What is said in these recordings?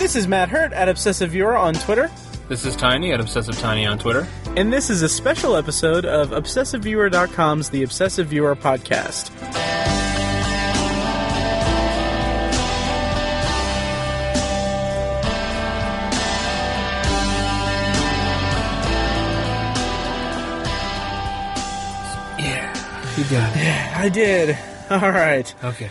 This is Matt Hurt at Obsessive Viewer on Twitter. This is Tiny at Obsessive Tiny on Twitter. And this is a special episode of ObsessiveViewer.com's The Obsessive Viewer Podcast. Yeah, you got it. Yeah, I did. All right. Okay.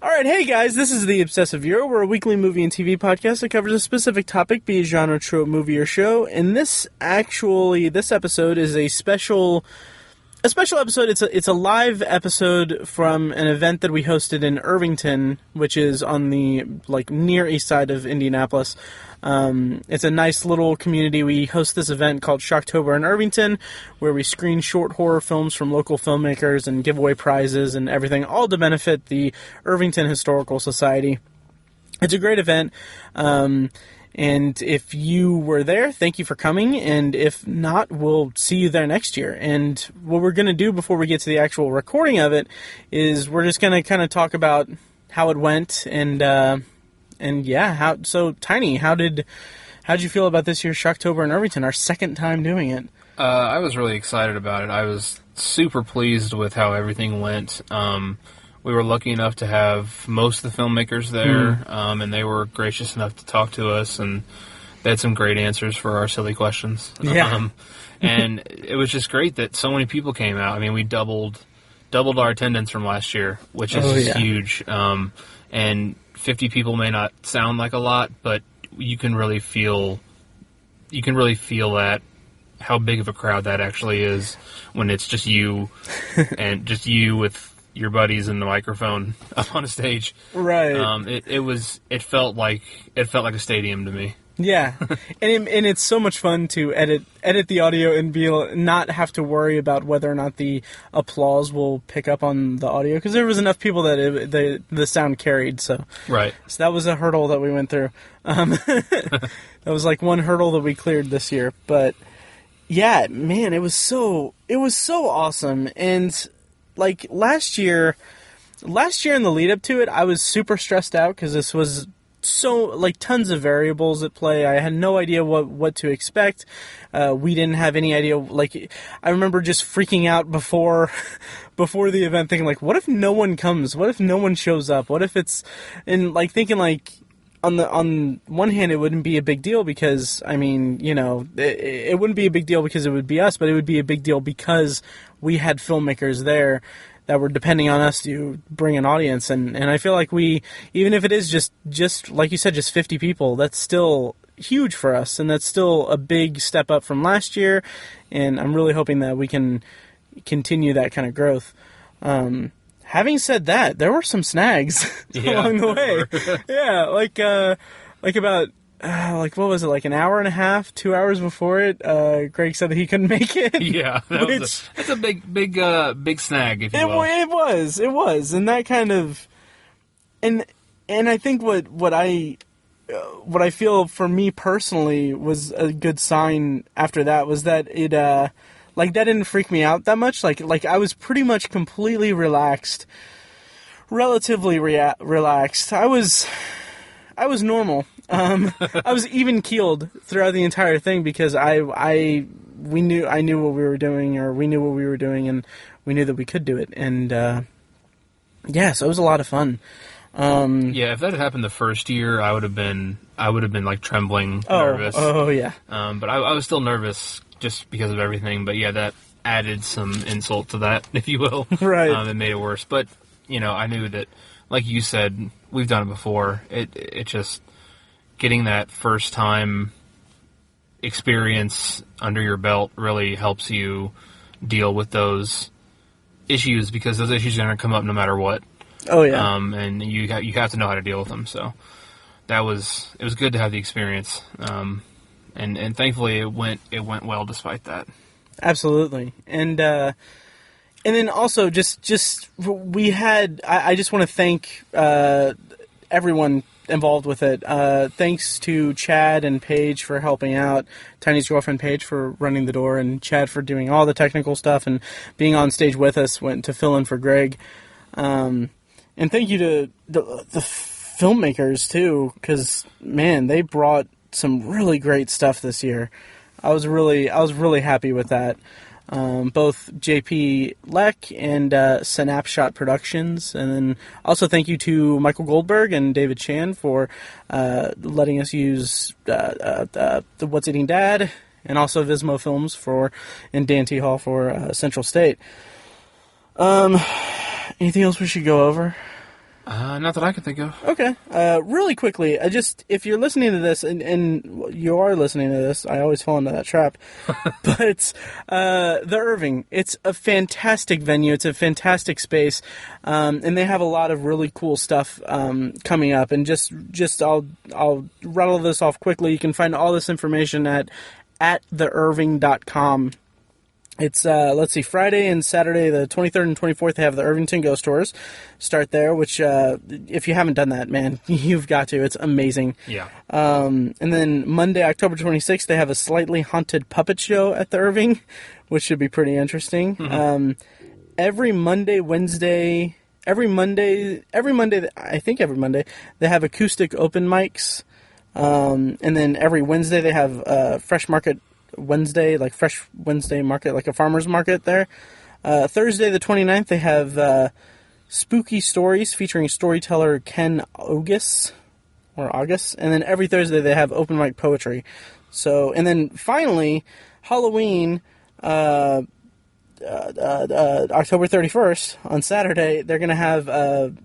All right, hey guys, this is The Obsessive Viewer. We're a weekly movie and TV podcast that covers a specific topic, be it genre, trope, movie, or show. And this episode is a special episode. It's a live episode from an event that we hosted in Irvington, which is on the near east side of Indianapolis. It's a nice little community. We host this event called Shocktober in Irvington, where we screen short horror films from local filmmakers and give away prizes and everything, all to benefit the Irvington Historical Society. It's a great event. And if you were there, thank you for coming. And if not, we'll see you there next year. And what we're going to do before we get to the actual recording of it is we're just going to kind of talk about how it went and yeah, so Tiny, how'd you feel about this year's Shocktober in Irvington, our second time doing it? I was really excited about it. I was super pleased with how everything went. We were lucky enough to have most of the filmmakers there, and they were gracious enough to talk to us, and they had some great answers for our silly questions. Yeah. And it was just great that so many people came out. I mean, we doubled our attendance from last year, which is huge. And 50 people may not sound like a lot, but you can really feel that how big of a crowd that actually is when it's just you and just you with your buddies and the microphone up on a stage. Right. It felt like a stadium to me. Yeah, and it's so much fun to edit the audio and not have to worry about whether or not the applause will pick up on the audio, because there was enough people that the sound carried. So right. So that was a hurdle that we went through. That was like one hurdle that we cleared this year. But yeah, man, it was so awesome. And like last year in the lead up to it, I was super stressed out because this was so tons of variables at play. I had no idea what to expect. We didn't have any idea. I remember just freaking out before the event, thinking what if no one comes? What if no one shows up? What if it's thinking on one hand it wouldn't be a big deal because it wouldn't be a big deal because it would be us, but it would be a big deal because we had filmmakers there that were depending on us to bring an audience, and I feel like we, even if it is just like you said, just 50 people, that's still huge for us, and that's still a big step up from last year, and I'm really hoping that we can continue that kind of growth. Having said that, there were some snags along the way. Yeah, about what was it, an hour and a half, 2 hours before it, Greg said that he couldn't make it. Yeah, that's a big snag, if you will. It was, and that kind of, and I think what I feel for me personally was a good sign after that was that it, that didn't freak me out that much. Like I was pretty much completely relaxed, relatively relaxed. I was normal. I was even keeled throughout the entire thing because I knew what we were doing, or we knew what we were doing, and we knew that we could do it. And so it was a lot of fun. If that had happened the first year, I would have been trembling, nervous. Oh yeah. But I was still nervous just because of everything. But yeah, that added some insult to that, if you will. Right. It made it worse. But I knew that, like you said, we've done it before. It just getting that first time experience under your belt really helps you deal with those issues, because those issues are going to come up no matter what. Oh yeah. And you have to know how to deal with them. So it was good to have the experience. And thankfully it went well despite that. Absolutely. And then also just we had, I just want to thank everyone involved with it. Thanks to Chad and Paige for helping out, Tiny's girlfriend Paige for running the door, and Chad for doing all the technical stuff and being on stage with us to fill in for Greg. And thank you to the filmmakers too, because man, they brought some really great stuff this year. I was really happy with that. Both JP Leck and Synapshot Productions, and then also thank you to Michael Goldberg and David Chan for letting us use the What's Eating Dad, and also Vizmo Films and Dan T. Hall for Central State. Anything else we should go over? Not that I can think of. Okay. Really quickly, if you're listening to this, and you are listening to this, I always fall into that trap, but the Irving, it's a fantastic venue. It's a fantastic space, and they have a lot of really cool stuff coming up. And I'll rattle this off quickly. You can find all this information at theirving.com. It's, Friday and Saturday, the 23rd and 24th, they have the Irvington Ghost Tours. Start there, which, if you haven't done that, man, you've got to. It's amazing. Yeah. And then Monday, October 26th, they have a slightly haunted puppet show at the Irving, which should be pretty interesting. Mm-hmm. Every Monday, they have acoustic open mics. And then every Wednesday, they have Fresh Market Wednesday, like Fresh Wednesday market, like a farmer's market there. Thursday the 29th, they have Spooky Stories featuring storyteller Ken August. And then every Thursday they have open mic poetry. So, and then finally, Halloween, October 31st, on Saturday, they're going to have a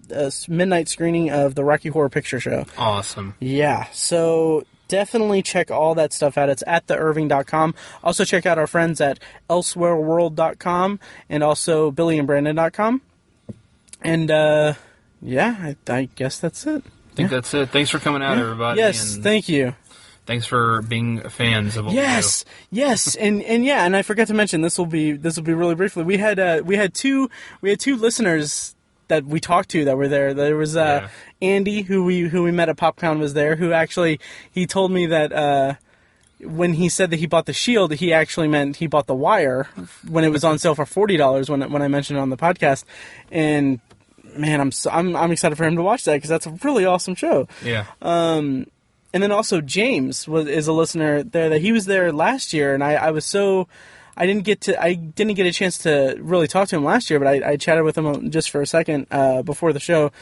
midnight screening of the Rocky Horror Picture Show. Awesome. Yeah, so definitely check all that stuff out. It's at theirving.com. Also check out our friends at elsewhereworld.com and also billyandbrandon.com. And, I guess that's it. I think that's it. Thanks for coming out, everybody. Yes, and thank you. Thanks for being fans of what we do. Yes, and I forgot to mention, this will be really briefly. We had two listeners that we talked to that were there. There was Andy, who we met at PopCon, was there, who actually, he told me that when he said that he bought the Shield, he actually meant he bought the Wire when it was on sale for $40 when I mentioned it on the podcast. And man, I'm excited for him to watch that, because that's a really awesome show. Yeah. And then also James is a listener there, that he was there last year, and I didn't get a chance to really talk to him last year, but I chatted with him just for a second before the show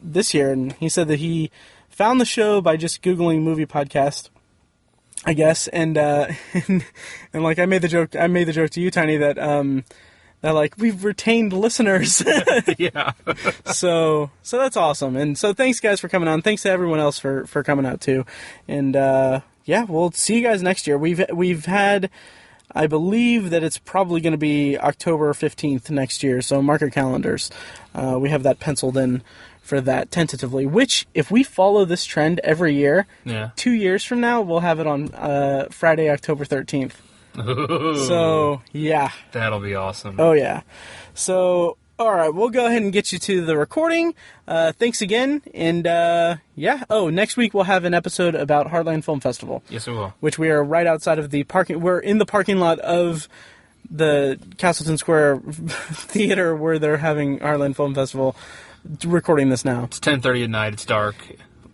this year, and he said that he found the show by just Googling movie podcast, I guess, and like I made the joke to you, Tiny, that like, we've retained listeners. Yeah. So that's awesome. And so thanks, guys, for coming on. Thanks to everyone else for coming out too. And we'll see you guys next year. We've had, I believe that it's probably going to be October 15th next year, so mark your calendars. We have that penciled in for that tentatively, which, if we follow this trend every year, 2 years from now, we'll have it on Friday, October 13th. Ooh, so, yeah. That'll be awesome. Oh, yeah. So, all right, we'll go ahead and get you to the recording. Thanks again, and next week we'll have an episode about Heartland Film Festival. Yes, we will. Which we are right outside of the parking. We're in the parking lot of the Castleton Square Theater where they're having Heartland Film Festival. Recording this now. It's 10:30 at night. It's dark.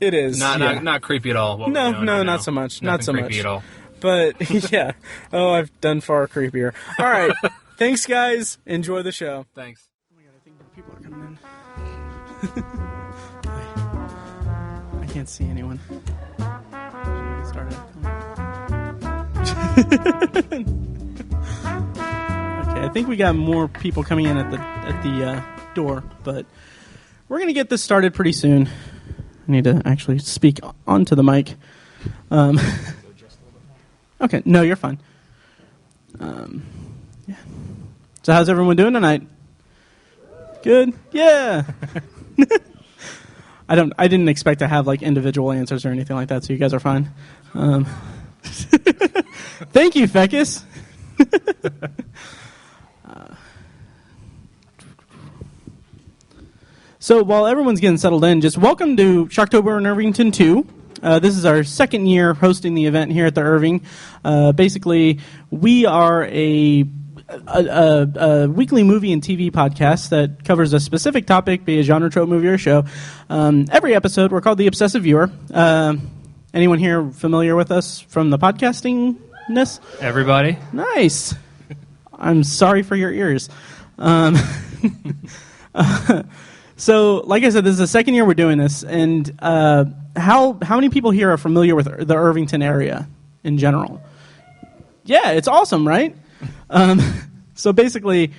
It is. Not creepy at all. No, not so much. Not so much. Creepy at all. But, yeah. Oh, I've done far creepier. All right. Thanks, guys. Enjoy the show. Thanks. Oh, my God. I think more people are coming in. I can't see anyone. Should we get started? Okay, I think we got more people coming in at the door, but we're going to get this started pretty soon. I need to actually speak onto the mic. Okay, no, you're fine. Yeah. So how's everyone doing tonight? Good? Yeah. I didn't expect to have like individual answers or anything like that, so you guys are fine. Thank you, Fecus. So while everyone's getting settled in, just welcome to Shocktober in Irvington 2. This is our second year hosting the event here at the Irving. Basically, we are a a weekly movie and TV podcast that covers a specific topic, be a genre, trope, movie, or show. Every episode, we're called the Obsessive Viewer. Anyone here familiar with us from the podcastingness? Everybody. Nice. I'm sorry for your ears. So, like I said, this is the second year we're doing this, and how many people here are familiar with the Irvington area in general? Yeah, it's awesome, right? So basically,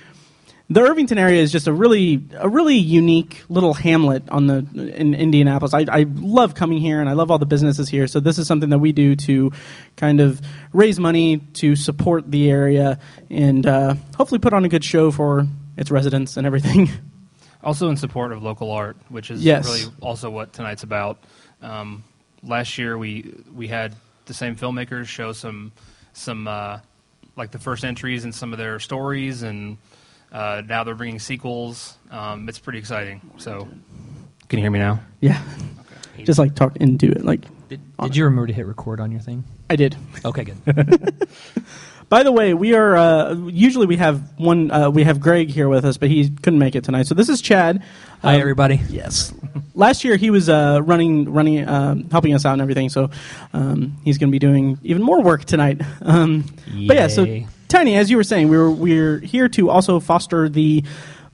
the Irvington area is just a really unique little hamlet in Indianapolis. I love coming here, and I love all the businesses here. So this is something that we do to kind of raise money to support the area and hopefully put on a good show for its residents and everything. Also in support of local art, which is really also what tonight's about. Last year we had the same filmmakers show some like the first entries in some of their stories, and now they're bringing sequels. It's pretty exciting. So, can you hear me now? Yeah. Okay. Just like talk into it. Like, did you remember to hit record on your thing? I did. Okay, good. By the way, we are usually we have Greg here with us, but he couldn't make it tonight. So this is Chad. Hi, everybody. Yes. Last year he was running, helping us out and everything. So he's going to be doing even more work tonight. But yeah, so Tiny, as you were saying, we're here to also foster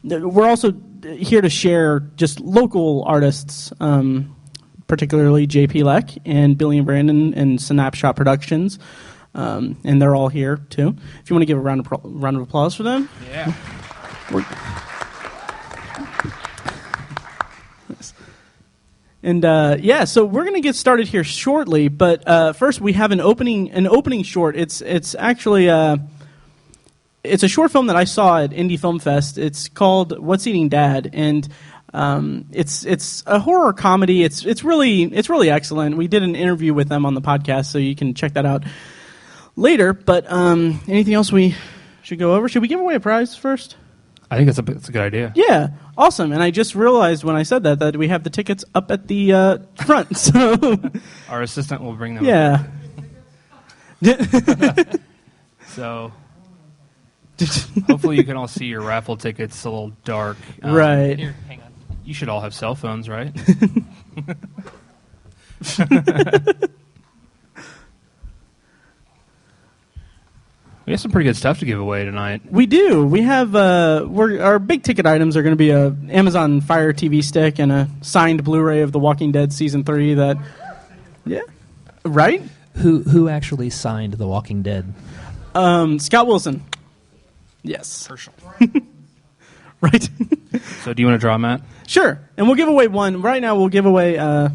we're also here to share just local artists, particularly JP Leck and Billy and Brandon and Synapshot Productions. And they're all here too. If you want to give a round of applause for them. Yeah. And so we're going to get started here shortly. But first, we have an opening short. It's actually it's a short film that I saw at Indie Film Fest. It's called What's Eating Dad, and it's a horror comedy. It's really excellent. We did an interview with them on the podcast, so you can check that out later. But anything else we should go over? Should we give away a prize first? I think that's a good idea. Yeah, awesome. And I just realized when I said that we have the tickets up at the front. So our assistant will bring them. Yeah. So hopefully you can all see your raffle tickets. It's a little dark. Right. Here, hang on. You should all have cell phones, right? We have some pretty good stuff to give away tonight. We do. We have our big ticket items are going to be a Amazon Fire TV stick and a signed Blu-ray of The Walking Dead season 3. That, yeah, right. Who actually signed The Walking Dead? Scott Wilson. Yes. Herschel. Right. So, do you want to draw, Matt? Sure. And we'll give away one right now. We'll give away. I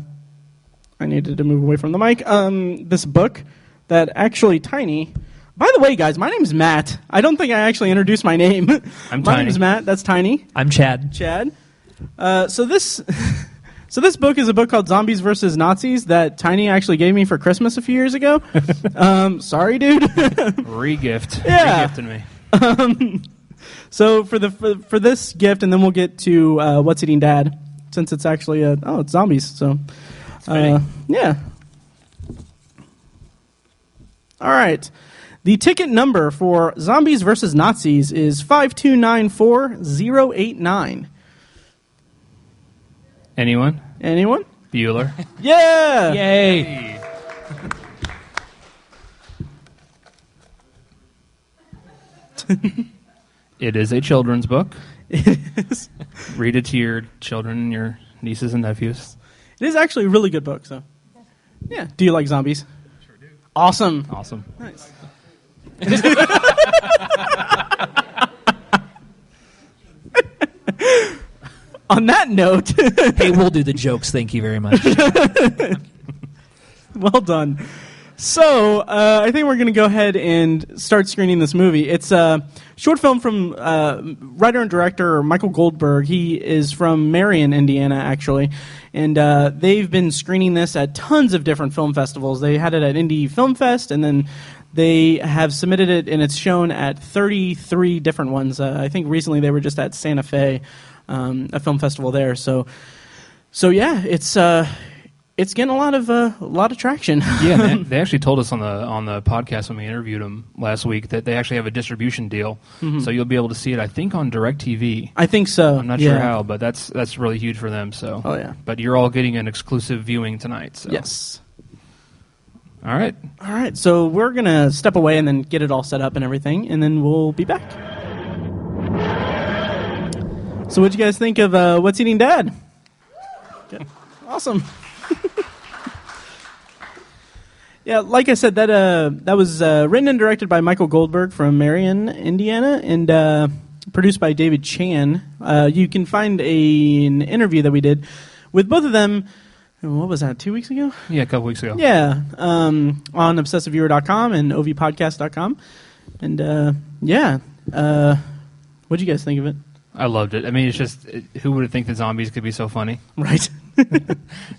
needed to move away from the mic. This book that actually Tiny. By the way, guys, my name's Matt. I don't think I actually introduced my name. I'm Tiny. My name's Matt. That's Tiny. I'm Chad. So this book is a book called Zombies vs. Nazis that Tiny actually gave me for Christmas a few years ago. Sorry, dude. Re-gift. Yeah. Re-gifted me. So for this gift, and then we'll get to What's Eating Dad, since it's actually it's zombies. So yeah. All right. The ticket number for Zombies vs. Nazis is 5294089. Anyone? Bueller. Yeah! Yay! Hey. It is a children's book. It is. Read it to your children and your nieces and nephews. It is actually a really good book. So, yeah. Do you like zombies? Sure do. Awesome. Nice. On that note, Hey, we'll do the jokes. Thank you very much. well done. So, I think we're going to go ahead and start screening this movie. It's a short film from writer and director Michael Goldberg. He is from Marion, Indiana, actually. And they've been screening this at tons of different film festivals. They had it at Indie Film Fest, and then they have submitted it, and it's shown at 33 different ones. I think recently they were just at Santa Fe, a film festival there. So yeah, it's it's getting a lot of traction. Yeah, they actually told us on the podcast when we interviewed them last week that they actually have a distribution deal, so you'll be able to see it. I think on DirecTV. I think so. I'm not sure how, but that's really huge for them. So, but you're all getting an exclusive viewing tonight. So. Yes. All right. So we're gonna step away and then get it all set up and everything, and then we'll be back. So, what'd you guys think of What's Eating Dad? Good. Awesome. Yeah, like I said, that was written and directed by Michael Goldberg from Marion, Indiana, and produced by David Chan. You can find an interview that we did with both of them. What was that, 2 weeks ago? Yeah, a couple weeks ago. Yeah, on ObsessiveViewer.com and OVPodcast.com. And, what'd you guys think of it? I loved it. I mean, it's just, who would have think that zombies could be so funny? Right.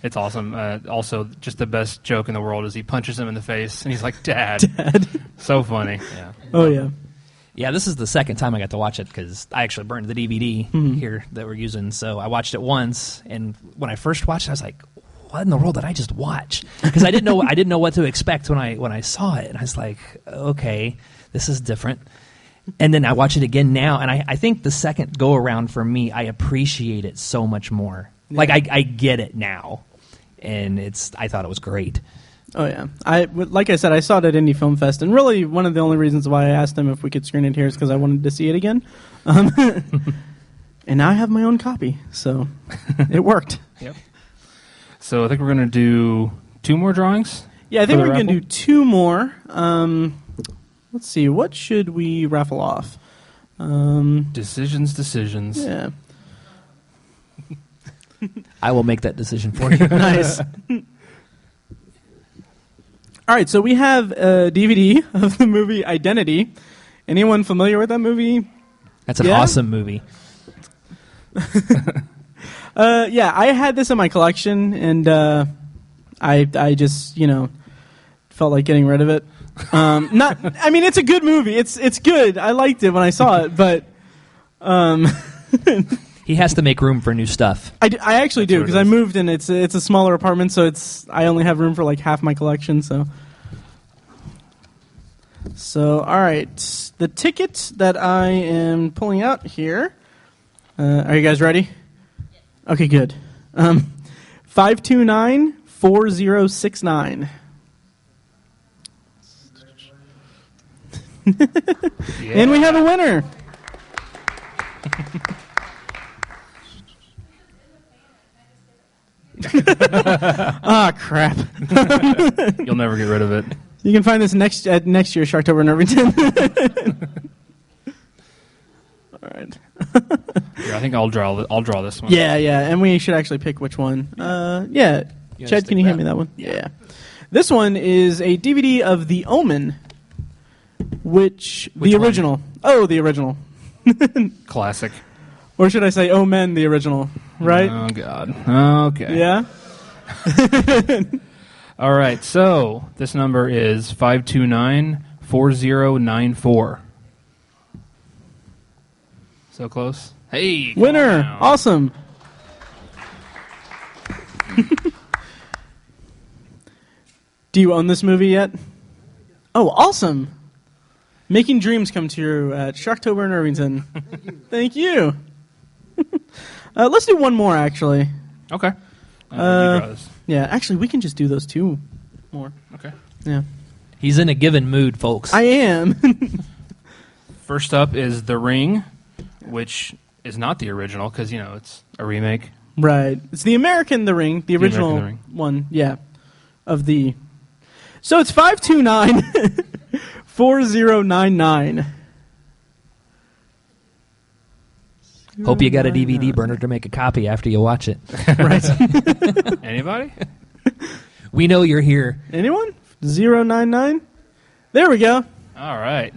It's awesome. Also, just the best joke in the world is he punches him in the face, and he's like, Dad. Dad. So funny. Yeah. Oh, yeah. Yeah, this is the second time I got to watch it because I actually burned the DVD here that we're using. So I watched it once, and when I first watched it, I was like, what in the world did I just watch? Because I didn't know what to expect when I saw it, and I was like, okay, this is different. And then I watch it again now, and I think the second go around for me, I appreciate it so much more. Yeah. Like I get it now, and I thought it was great. Oh yeah, like I said, I saw it at Indie Film Fest, and really one of the only reasons why I asked him if we could screen it here is because I wanted to see it again. And now I have my own copy, so it worked. Yep. So I think we're going to do 2 more drawings. Yeah, I think we're going to do 2 more. Let's see, what should we raffle off? Decisions. Yeah. I will make that decision for you. Nice. All right, so we have a DVD of the movie Identity. Anyone familiar with that movie? That's an awesome movie. Yeah, I had this in my collection, and I just, felt like getting rid of it. I mean, it's a good movie. It's good. I liked it when I saw it, but he has to make room for new stuff. I actually do, because I moved and it's a smaller apartment, so I only have room for like half my collection. So all right, the ticket that I am pulling out here. Are you guys ready? Okay, good. 529-4069. And we have a winner. Ah, crap. You'll never get rid of it. You can find this next year's Shocktober in Irvington. All right. Yeah, I think I'll draw this one. Yeah, and we should actually pick which one. Yeah. Chad, can you hand me that one? Yeah. This one is a DVD of The Omen. Which the original? One? Oh, the original. Classic. Or should I say Omen, the original? Right? Oh, God. Okay. Yeah? All right, so this number is 529-4094. So close. Hey! Winner! Awesome! Do you own this movie yet? Oh, awesome! Making dreams come true at Shocktober in Irvington. Thank you. Let's do one more, actually. Okay. You draw this. Yeah, actually, we can just do those 2 more. Okay. Yeah. He's in a given mood, folks. I am. First up is The Ring, which is not the original because, it's a remake. Right. It's the American The Ring, the original The Ring. one, yeah. So it's 529-4099. Hope you got a DVD burner to make a copy after you watch it. Right. Anybody? We know you're here. Anyone? 099? There we go. All right.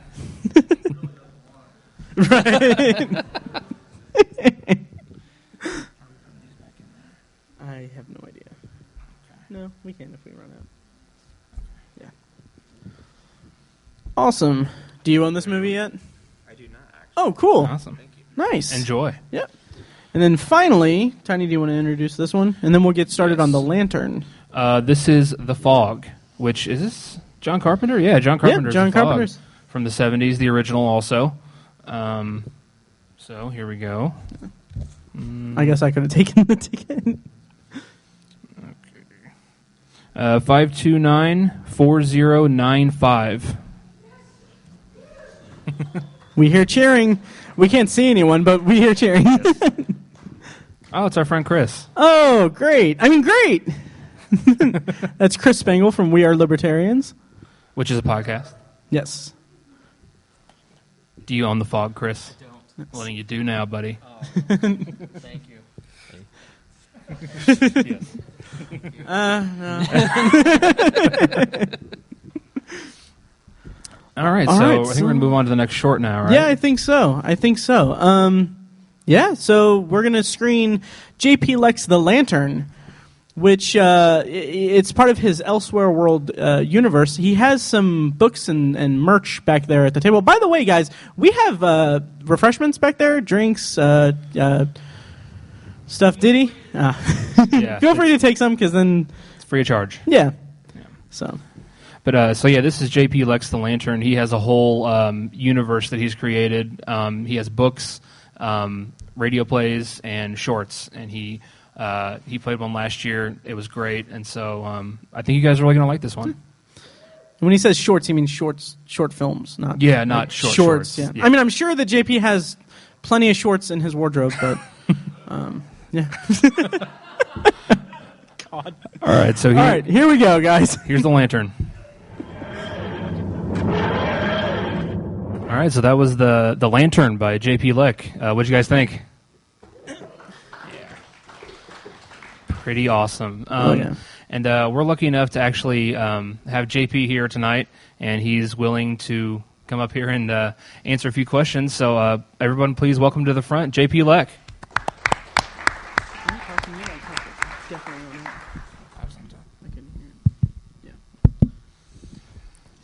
Right. I have no idea. No, we can if we run out. Yeah. Awesome. Do you own this movie yet? I do not, actually. Oh, cool. Awesome. Thank you. Nice. Enjoy. Yep. And then finally, Tiny, do you want to introduce this one? And then we'll get started on The Lantern. This is The Fog, which is this John Carpenter? Yeah, John Carpenter's John The Fog Carpenter's. from the 70s, the original also. So here we go. I guess I could have taken the ticket. 529-4095. We hear cheering. We can't see anyone, but we hear cheering. Oh, it's our friend Chris. Oh, great. I mean, great. That's Chris Spangle from We Are Libertarians. Which is a podcast. Yes. Do you own The Fog, Chris? I don't. Well, then you do now, buddy. Oh. Thank you. Yes. No. All right, All so right, I think we're going to move on to the next short now, right? Yeah, I think so. Yeah, so we're going to screen JP Leck's The Lantern, which it's part of his Elsewhere World universe. He has some books and merch back there at the table. By the way, guys, we have refreshments back there, drinks, stuff. Diddy? Yeah, Feel free to take some, because then... it's free of charge. Yeah. So... But this is JP Leck's The Lantern. He has a whole universe that he's created. He has books, radio plays, and shorts. And he played one last year. It was great. And so I think you guys are really going to like this one. When he says shorts, he means short films, not not shorts. Shorts. Yeah. I mean, I'm sure that JP has plenty of shorts in his wardrobe, but yeah. God. All right, so all right, here we go, guys. Here's The Lantern. All right, so that was the Lantern by JP Leck. What'd you guys think? Yeah, pretty awesome. Yeah. And we're lucky enough to actually have JP here tonight, and he's willing to come up here and answer a few questions. So everyone, please welcome to the front, JP Leck.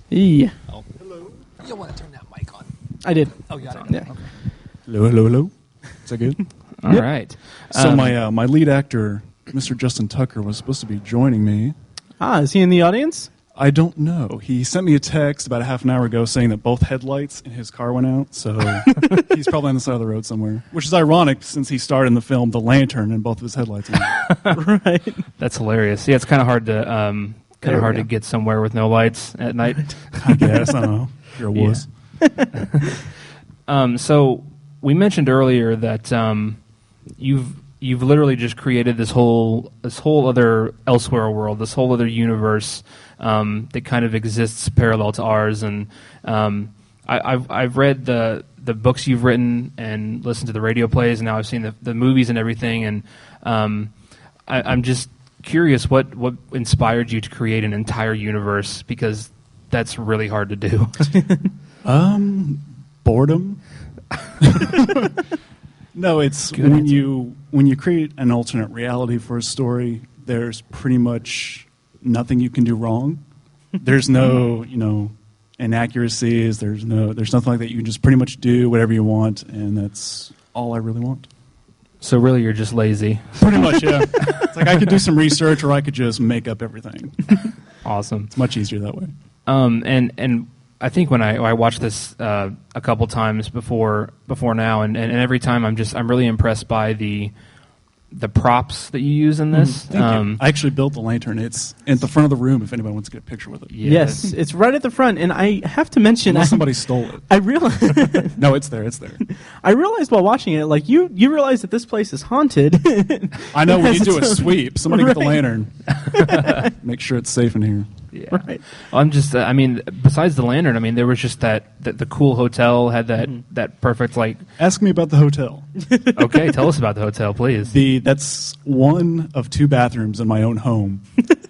Yeah. Oh. Hello. You'll want to turn that mic on. I did. Oh, you got it. Yeah. Okay. Hello. Is that good? All right. So my lead actor, Mr. Justin Tucker, was supposed to be joining me. Is he in the audience? I don't know. He sent me a text about a half an hour ago saying that both headlights in his car went out, so he's probably on the side of the road somewhere. Which is ironic since he starred in the film The Lantern and both of his headlights went out. Right. That's hilarious. Yeah, it's kind of hard to to get somewhere with no lights at night. I guess. I don't know. You're a wuss. So we mentioned earlier that you've literally just created this whole other Elsewhere world, this whole other universe that kind of exists parallel to ours. And I've read the books you've written and listened to the radio plays, and now I've seen the movies and everything. And I'm just curious what inspired you to create an entire universe, because that's really hard to do. Boredom. No, it's Good when answer. you create an alternate reality for a story, there's pretty much nothing you can do wrong. There's no, inaccuracies, there's nothing like that. You can just pretty much do whatever you want, and that's all I really want. So really, you're just lazy. Pretty much, yeah. It's like I could do some research, or I could just make up everything. Awesome. It's much easier that way. And I think when I watched this a couple times before now, and every time I'm really impressed by the props that you use in this. Thank you. I actually built the lantern. It's at the front of the room if anybody wants to get a picture with it. Yeah. Yes, it's right at the front, and I have to mention... Unless somebody stole it. I realized... No, it's there. It's there. I realized while watching it, like, you realize that this place is haunted. I know, when you do a Yes, sweep, somebody get the right. lantern. Make sure it's safe in here. Yeah. Right. I'm just, besides the lantern, there was just the cool hotel had that perfect, like... Ask me about the hotel. Okay, tell us about the hotel, please. That's one of two bathrooms in my own home.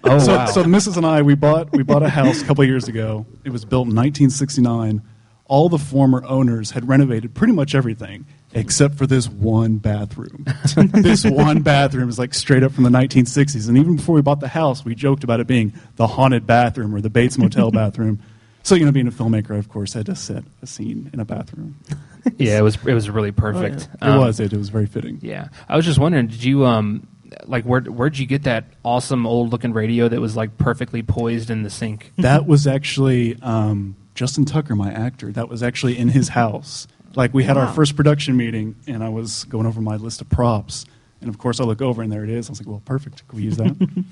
Oh, wow. So the missus and I, we bought a house a couple of years ago. It was built in 1969. All the former owners had renovated pretty much everything except for this one bathroom. This one bathroom is like straight up from the 1960s. And even before we bought the house, we joked about it being the haunted bathroom or the Bates Motel bathroom. So, being a filmmaker, I, of course, had to set a scene in a bathroom. Yeah, it was really perfect. It was very fitting. Yeah, I was just wondering, did you like where'd you get that awesome old looking radio that was like perfectly poised in the sink? That was actually Justin Tucker, my actor. That was actually in his house. Like we had our first production meeting, and I was going over my list of props, and of course I look over and there it is. I was like, well, perfect. Can we use that?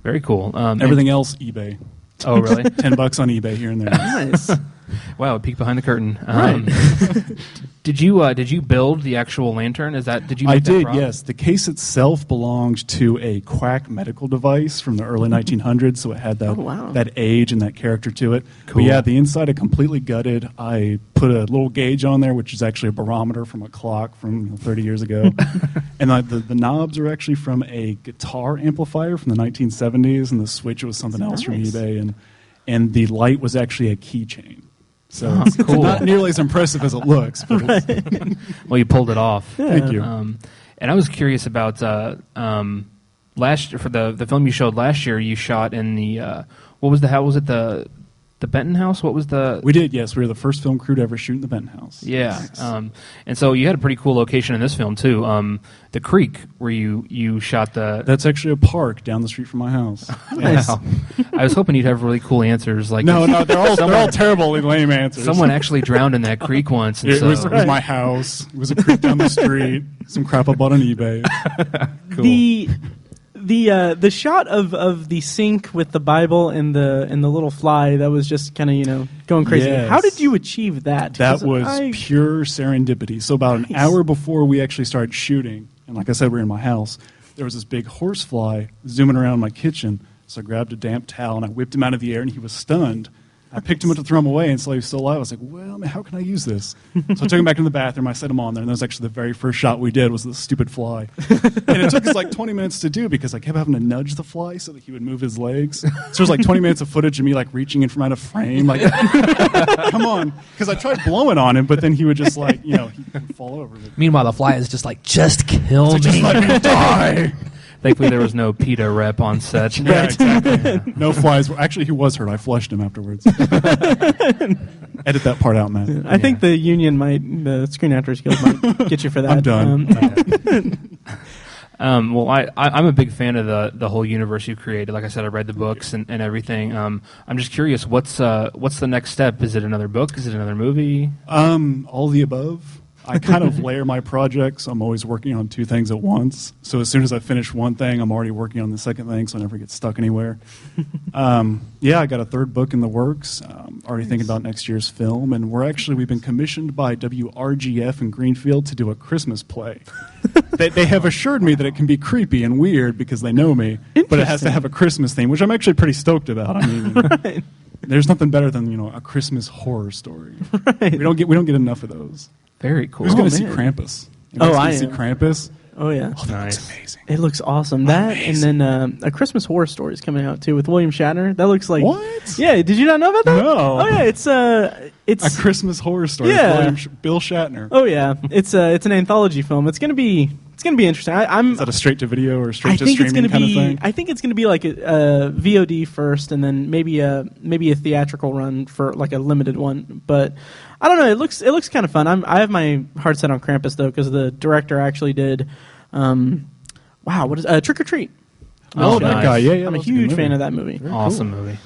Very cool. Everything else, eBay. Oh, really? $10 on eBay here and there. Nice. Wow, a peek behind the curtain. Right. Did you build the actual lantern? Did you? Make I that did. prop? Yes, the case itself belonged to a quack medical device from the early 1900s, so it had that age and that character to it. Cool. But yeah, the inside I completely gutted. I put a little gauge on there, which is actually a barometer from a clock from 30 years ago, and the knobs are actually from a guitar amplifier from the 1970s, and the switch was something else from eBay, and the light was actually a keychain. So it's cool. not nearly as impressive as it looks. But Well, you pulled it off. Thank you. And I was curious about last for the film you showed last year. You shot in the how was it the Benton House? What was the? We did, yes. We were the first film crew to ever shoot in the Benton House. Yeah. Nice. And so you had a pretty cool location in this film too. The creek where you shot the. That's actually a park down the street from my house. Nice. Wow. I was hoping you'd have really cool answers. Like No, they're all terribly lame answers. Someone actually drowned in that creek once. And it was my house. It was a creek down the street. Some crap I bought on eBay. Cool. The shot of the sink with the Bible and the little fly, that was just kind of going crazy. Yes. How did you achieve that? That was pure serendipity. So about an hour before we actually started shooting, and like I said, we were in my house, there was this big horsefly zooming around my kitchen. So I grabbed a damp towel and I whipped him out of the air, and he was stunned. I picked him up to throw him away, and so he was still alive. I was like, well, man, how can I use this? So I took him back into the bathroom. I set him on there, and that was actually the very first shot we did was the stupid fly. And it took us like 20 minutes to do because I kept having to nudge the fly so that he would move his legs. So there's like 20 minutes of footage of me like reaching in from out of frame, like, come on. Because I tried blowing on him, but then he would just like, he would fall over. Meanwhile, the fly is just like, just kill me. Just let me die. Thankfully, there was no PETA rep on set. Yeah, exactly. No flies. Actually, he was hurt. I flushed him afterwards. Edit that part out, Matt. I think the Screen Actors Guild might get you for that. I'm done. Well, I'm a big fan of the whole universe you created. Like I said, I read the books and everything. I'm just curious, what's the next step? Is it another book? Is it another movie? All the above. I kind of layer my projects. I'm always working on two things at once. So as soon as I finish one thing, I'm already working on the second thing, so I never get stuck anywhere. I got a third book in the works. Already thinking about next year's film, and we've been commissioned by WRGF in Greenfield to do a Christmas play. They have assured me that it can be creepy and weird because they know me, but it has to have a Christmas theme, which I'm actually pretty stoked about. I mean, Right. There's nothing better than a Christmas horror story. Right. We don't get enough of those. Very cool. Who's going to see man. Krampus? I see am. Krampus. Oh yeah. Oh, that Nice. looks amazing. It looks awesome. That Amazing. and then A Christmas Horror Story is coming out too with William Shatner. That looks like What? Yeah, did you not know about that? No. Oh yeah, it's A Christmas horror story. Yeah. With Bill Shatner. oh yeah, it's an anthology film. It's gonna be interesting. Is that a straight to video or straight I to think it's streaming gonna kind be. of thing? I think it's gonna be like a VOD first, and then maybe a theatrical run for like a limited one. But I don't know. It looks kind of fun. I have my heart set on Krampus though because the director actually did. What is Trick or Treat? Oh, that nice. guy. Yeah. I'm a that's good huge movie. fan of that movie. Awesome movie.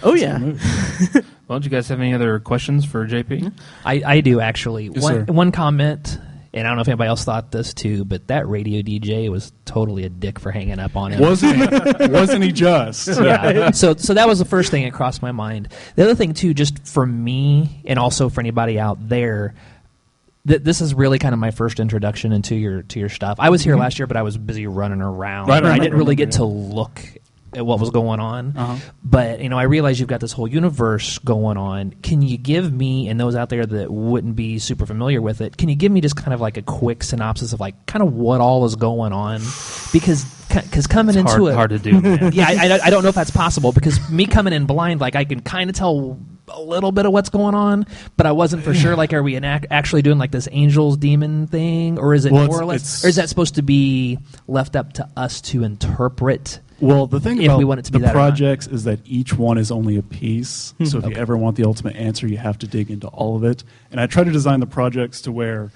Oh yeah. Good movie. Well, do you guys have any other questions for JP? I do actually. Yes, sir. One comment, and I don't know if anybody else thought this too, but that radio DJ was totally a dick for hanging up on him. Wasn't he just? Yeah. So that was the first thing that crossed my mind. The other thing too, just for me and also for anybody out there, this is really kind of my first introduction into your stuff. I was here last year, but I was busy running around. Right, I didn't really get to look at what was going on. Uh-huh. But I realize you've got this whole universe going on. Can you give me, and those out there that wouldn't be super familiar with it, can you give me just kind of like a quick synopsis of like kind of what all is going on? Because coming It's into it, hard to do, man. yeah, I don't know if that's possible because me coming in blind, like I can kind of tell a little bit of what's going on, but I wasn't for sure. Like, are we actually doing like this angels demon thing, or is it more or less, or is that supposed to be left up to us to interpret? Well, the thing If about we want it to be the that or not. projects is that each one is only a piece. So if you ever want the ultimate answer, you have to dig into all of it. And I try to design the projects to where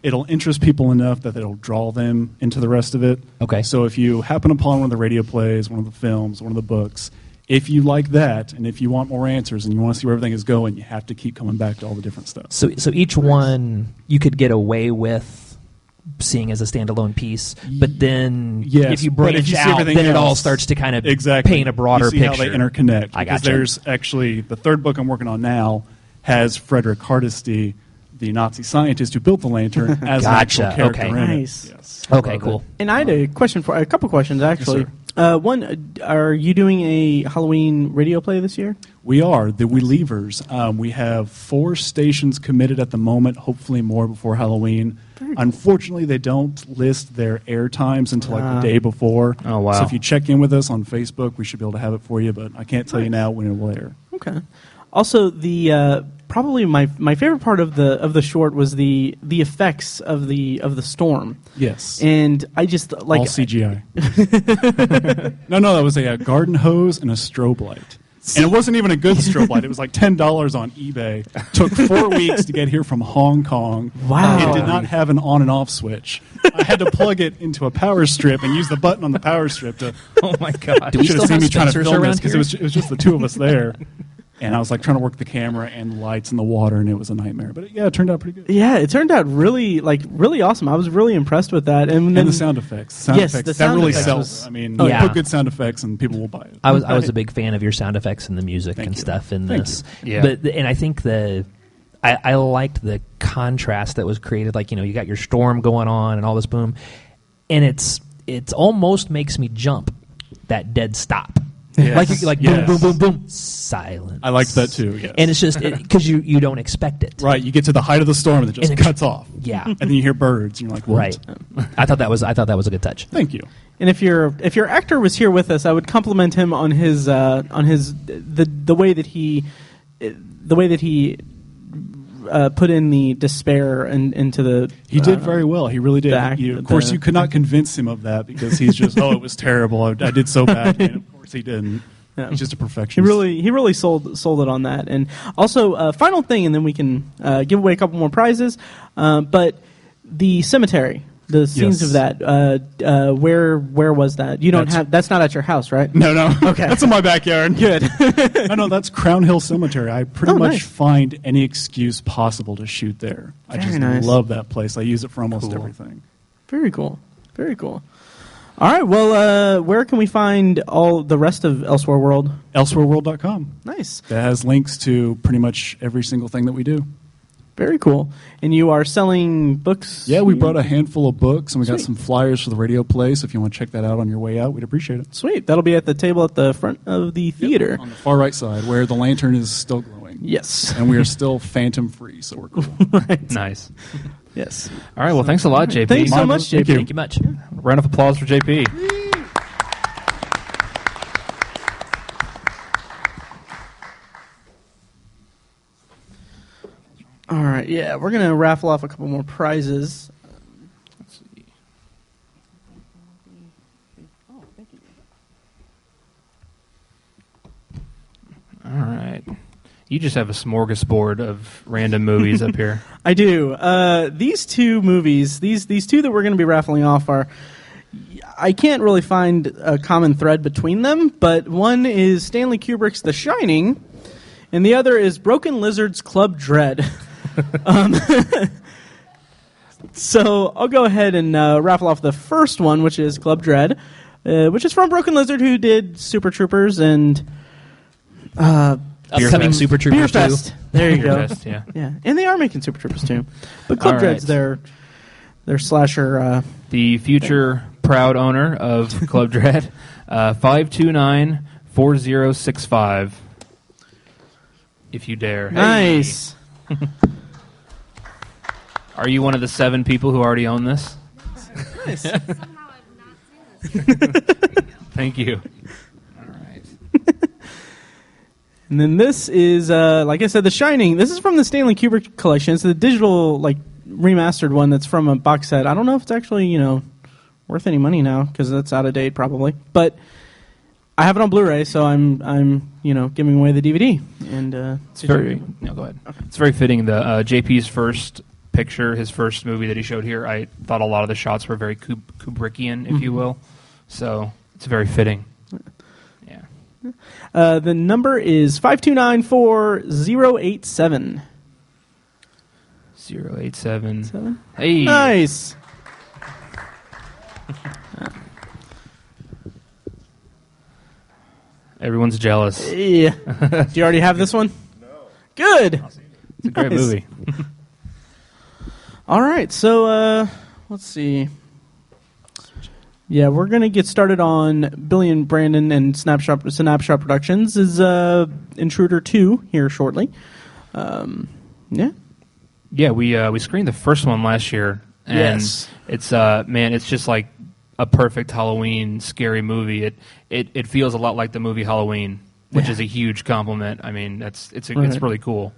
it'll interest people enough that it'll draw them into the rest of it. Okay. So if you happen upon one of the radio plays, one of the films, one of the books, if you like that, and if you want more answers and you want to see where everything is going, you have to keep coming back to all the different stuff. So each one you could get away with seeing as a standalone piece, but then if you branch out, then it all starts to kind of paint a broader you see picture. How they interconnect. I Because gotcha. there's actually the third book I'm working on now has Frederick Hardesty, the Nazi scientist who built the lantern, as an actual character in Nice. it. Yes. Okay, cool. And I had a couple questions actually. One, are you doing a Halloween radio play this year? We are the We Leavers. We have 4 stations committed at the moment. Hopefully more before Halloween. Unfortunately, they don't list their air times until like the day before. Oh, wow. So if you check in with us on Facebook, we should be able to have it for you. But I can't tell you now when it will air. Okay. Also, the probably my favorite part of the short was the effects of the storm. Yes. And I just like all CGI. No, that was a garden hose and a strobe light. And it wasn't even a good strobe light. It was like $10 on eBay. Took 4 weeks to get here from Hong Kong. Wow. It did not have an on and off switch. I had to plug it into a power strip and use the button on the power strip to. Oh my god! You should have seen me trying to Spencers film this around because it was just the two of us there. And I was like trying to work the camera and the lights and the water, and it was a nightmare. But yeah, it turned out pretty good. Yeah, it turned out really awesome. I was really impressed with that. And the sound effects. The that sound really effects sells. I mean, put good sound effects and people will buy it. I was a big fan of your sound effects and the music Thank and you. stuff in Thank this. you. Yeah. But and I think I liked the contrast that was created. Like, you got your storm going on and all this boom, and it's almost makes me jump that dead stop. Yes. Like Yes. boom, boom, boom, boom, silence. I liked that too. Yes. And it's just because you don't expect it. Right, you get to the height of the storm and it just And it- cuts off. Yeah. And then you hear birds and you're like, what? Right. I thought that was a good touch. Thank you. And if your actor was here with us, I would compliment him on his the way that he put in the despair and into the. He did very well. He really did. the Of course, you could not convince him of that because he's just, oh, it was terrible. I did so badly. And of course, he didn't. Yeah. He's just a He perfectionist. really sold it on that. And also, final thing, and then we can give away a couple more prizes. But the cemetery, the scenes of that, where was that? You don't have. That's not at your house, right? No. Okay. That's in my backyard. Good. No, that's Crown Hill Cemetery. I pretty much nice. find any excuse possible to shoot there. I Very just nice. love that place. I use it for almost Cool. everything. Very cool. Very cool. All right. Well, where can we find all the rest of Elsewhere World? Elsewhereworld.com. Nice. That has links to pretty much every single thing that we do. Very cool. And you are selling books? Yeah, we brought a handful of books, and we got Sweet. some flyers for the radio play, so if you want to check that out on your way out, we'd appreciate it. Sweet. That'll be at the table at the front of the theater. On the far right side, where the lantern is still glowing. Yes. And we are still phantom-free, so we're cool. Nice. Yes. All right. Well, thanks a lot, JP. Thanks so much, JP. Thank you much. Round of applause for JP. All right. Yeah, we're going to raffle off a couple more prizes. Let's see. Oh, thank you. All right. You just have a smorgasbord of random movies up here. I do. These two movies, these two that we're going to be raffling off are. I can't really find a common thread between them, but one is Stanley Kubrick's The Shining, and the other is Broken Lizard's Club Dread. So I'll go ahead and raffle off the first one, which is Club Dread, which is from Broken Lizard, who did Super Troopers and Upcoming Fest. Super Beer Troopers 2. Fest. There you go. Fest, yeah. Yeah, and they are making Super Troopers too. But Club All Dread's right. their slasher. The future proud owner of Club Dread, 529-4065. If you dare. Nice. Are you one of the 7 people who already own this? Nice. Somehow I've not seen this. Thank you. All right. And then this is, like I said, The Shining. This is from the Stanley Kubrick collection. It's the digital, remastered one that's from a box set. I don't know if it's actually, worth any money now because that's out of date probably. But I have it on Blu-ray, so I'm giving away the DVD. And It's very. No, go ahead. It's very fitting. The JP's first picture, his first movie that he showed here, I thought a lot of the shots were very Kubrickian, if you will. So it's very fitting. Yeah. The number is 5294087. 087. Hey. Nice. Everyone's jealous. Yeah. Do you already have this one? No. Good. It's a great movie. All right, so let's see. Yeah, we're going to get started on Billy and Brandon and Synapshot Productions' is Intruder 2 here shortly. Yeah. Yeah, we screened the first one last year, and yes. It's it's just like a perfect Halloween scary movie. It feels a lot like the movie Halloween, which is a huge compliment. I mean, it's really cool.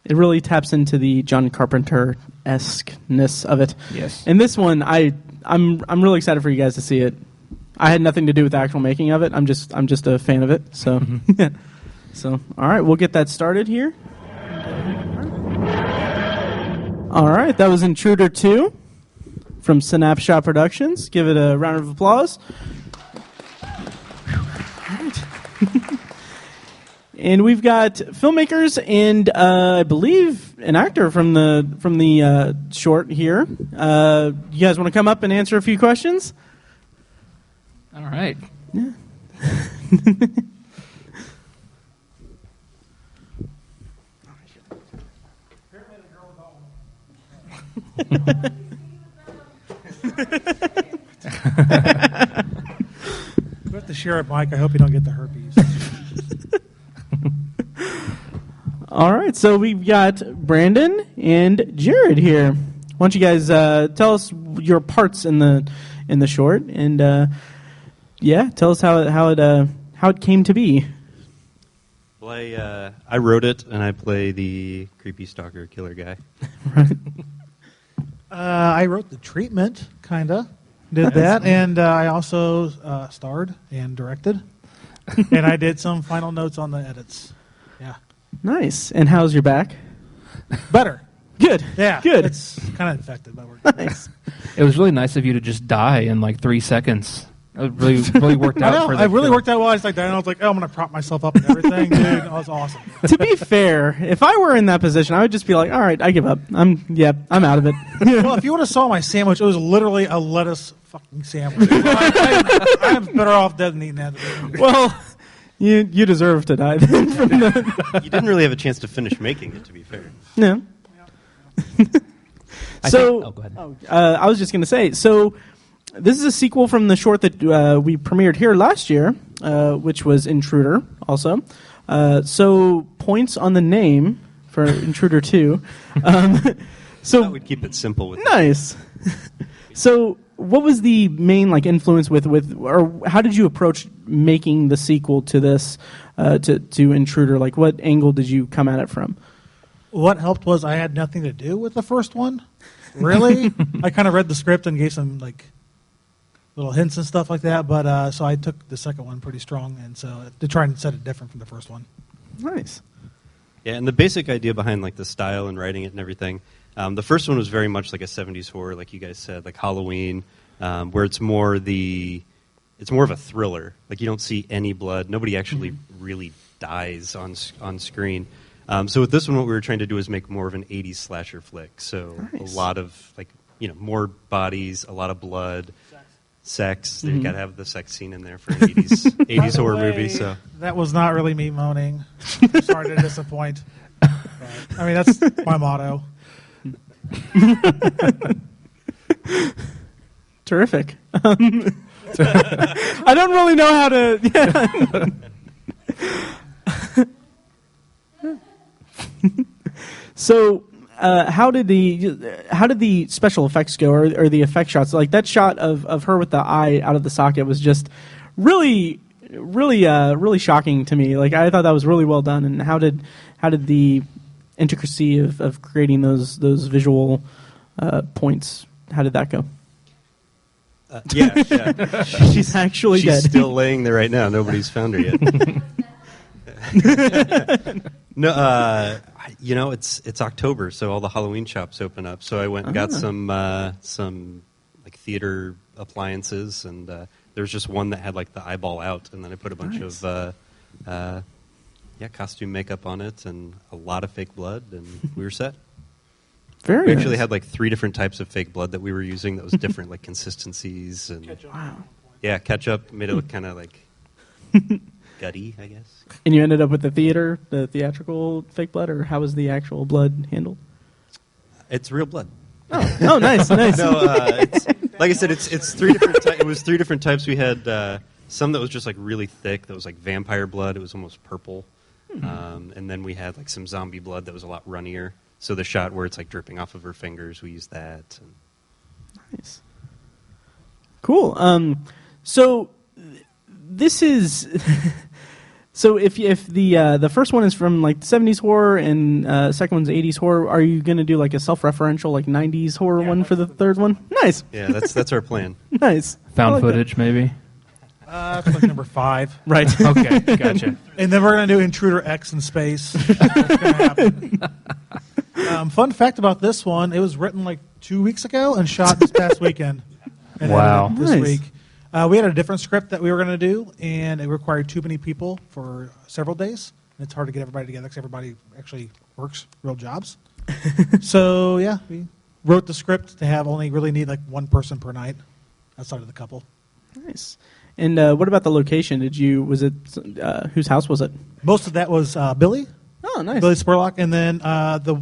It really taps into the John Carpenter-esque-ness of it. Yes. And this one, I'm really excited for you guys to see it. I had nothing to do with the actual making of it. I'm just a fan of it. So, so all right, we'll get that started here. All right, that was Intruder 2 from Synapshot Productions. Give it a round of applause. All right. And we've got filmmakers and I believe an actor from the short here. You guys want to come up and answer a few questions? All right. Yeah. We have to share it, Mike. I hope you don't get the herpes. All right, so we've got Brandon and Jarrod here. Why don't you guys tell us your parts in the short, and tell us how it came to be. Well, I wrote it, and I play the creepy stalker killer guy. Right. I wrote the treatment, kinda did that, and I also starred and directed, and I did some final notes on the edits. Yeah. Nice. And how's your back? Better. Good. Yeah. Good. It's kind of infected, but we're Nice. It was really nice of you to just die in like 3 seconds. It really worked out. I really worked out well. I was like, I was like, oh, I'm going to prop myself up and everything, dude. That was awesome. To be fair, if I were in that position, I would just be like, all right, I give up. I'm out of it. Well, if you would have saw my sandwich, it was literally a lettuce fucking sandwich. I'm better off dead than eating that. Well, you deserve to die then. You didn't really have a chance to finish making it, to be fair. No. Go ahead. I was just going to say, so this is a sequel from the short that we premiered here last year, which was Intruder also. So points on the name for Intruder 2. So I would keep it simple with nice. So what was the main influence with or how did you approach making the sequel to this to Intruder? Like what angle did you come at it from? What helped was I had nothing to do with the first one. Really? I kind of read the script and gave some little hints and stuff like that, but so I took the second one pretty strong, and so to try and set it different from the first one. Nice. Yeah, and the basic idea behind the style and writing it and everything, the first one was very much like a 70s horror, like you guys said, like Halloween, where it's more of a thriller. Like you don't see any blood. Nobody actually really dies on screen. So with this one, what we were trying to do is make more of an 80s slasher flick. So nice. A lot of more bodies, a lot of blood, sex. You got to have the sex scene in there for an 80s horror movie. So that was not really me moaning. Sorry to disappoint. But, I mean, that's my motto. Terrific. I don't really know how to. Yeah. So, how did the special effects go, or the effect shots? Like that shot of her with the eye out of the socket was just really shocking to me. Like I thought that was really well done. And how did the intricacy of creating those visual points? How did that go? Yeah. She's actually dead. She's still laying there right now. Nobody's found her yet. No, It's October, so all the Halloween shops open up. So I went and got some like theater appliances, and there was just one that had like the eyeball out, and then I put a bunch of costume makeup on it and a lot of fake blood, and we were set. Very. We actually had like 3 different types of fake blood that we were using that was different, like consistencies and ketchup made it look kind of like gutty, I guess. And you ended up with the theatrical fake blood, or how was the actual blood handled? It's real blood. Oh, nice. No, it's, like I said, it's 3 different. It was 3 different types. We had some that was just like really thick, that was like vampire blood. It was almost purple, and then we had like some zombie blood that was a lot runnier. So the shot where it's like dripping off of her fingers, we used that. Nice. Cool. So this is so if the first one is from like 70s horror and second one's 80s horror, are you going to do like a self-referential like 90s horror one for the third one? Nice. Yeah, that's our plan. Nice. Found footage, maybe. That's like number 5. Right. Okay, gotcha. And then we're going to do Intruder X in space. That's going to happen. Fun fact about this one, it was written like 2 weeks ago and shot this past weekend. And Wow. this Nice. week. We had a different script that we were going to do, and it required too many people for several days. And it's hard to get everybody together because everybody actually works real jobs. So, yeah, we wrote the script to have only really need like one person per night outside of the couple. Nice. And what about the location? Was it whose house was it? Most of that was Billy. Oh, nice. Billy Spurlock. And then the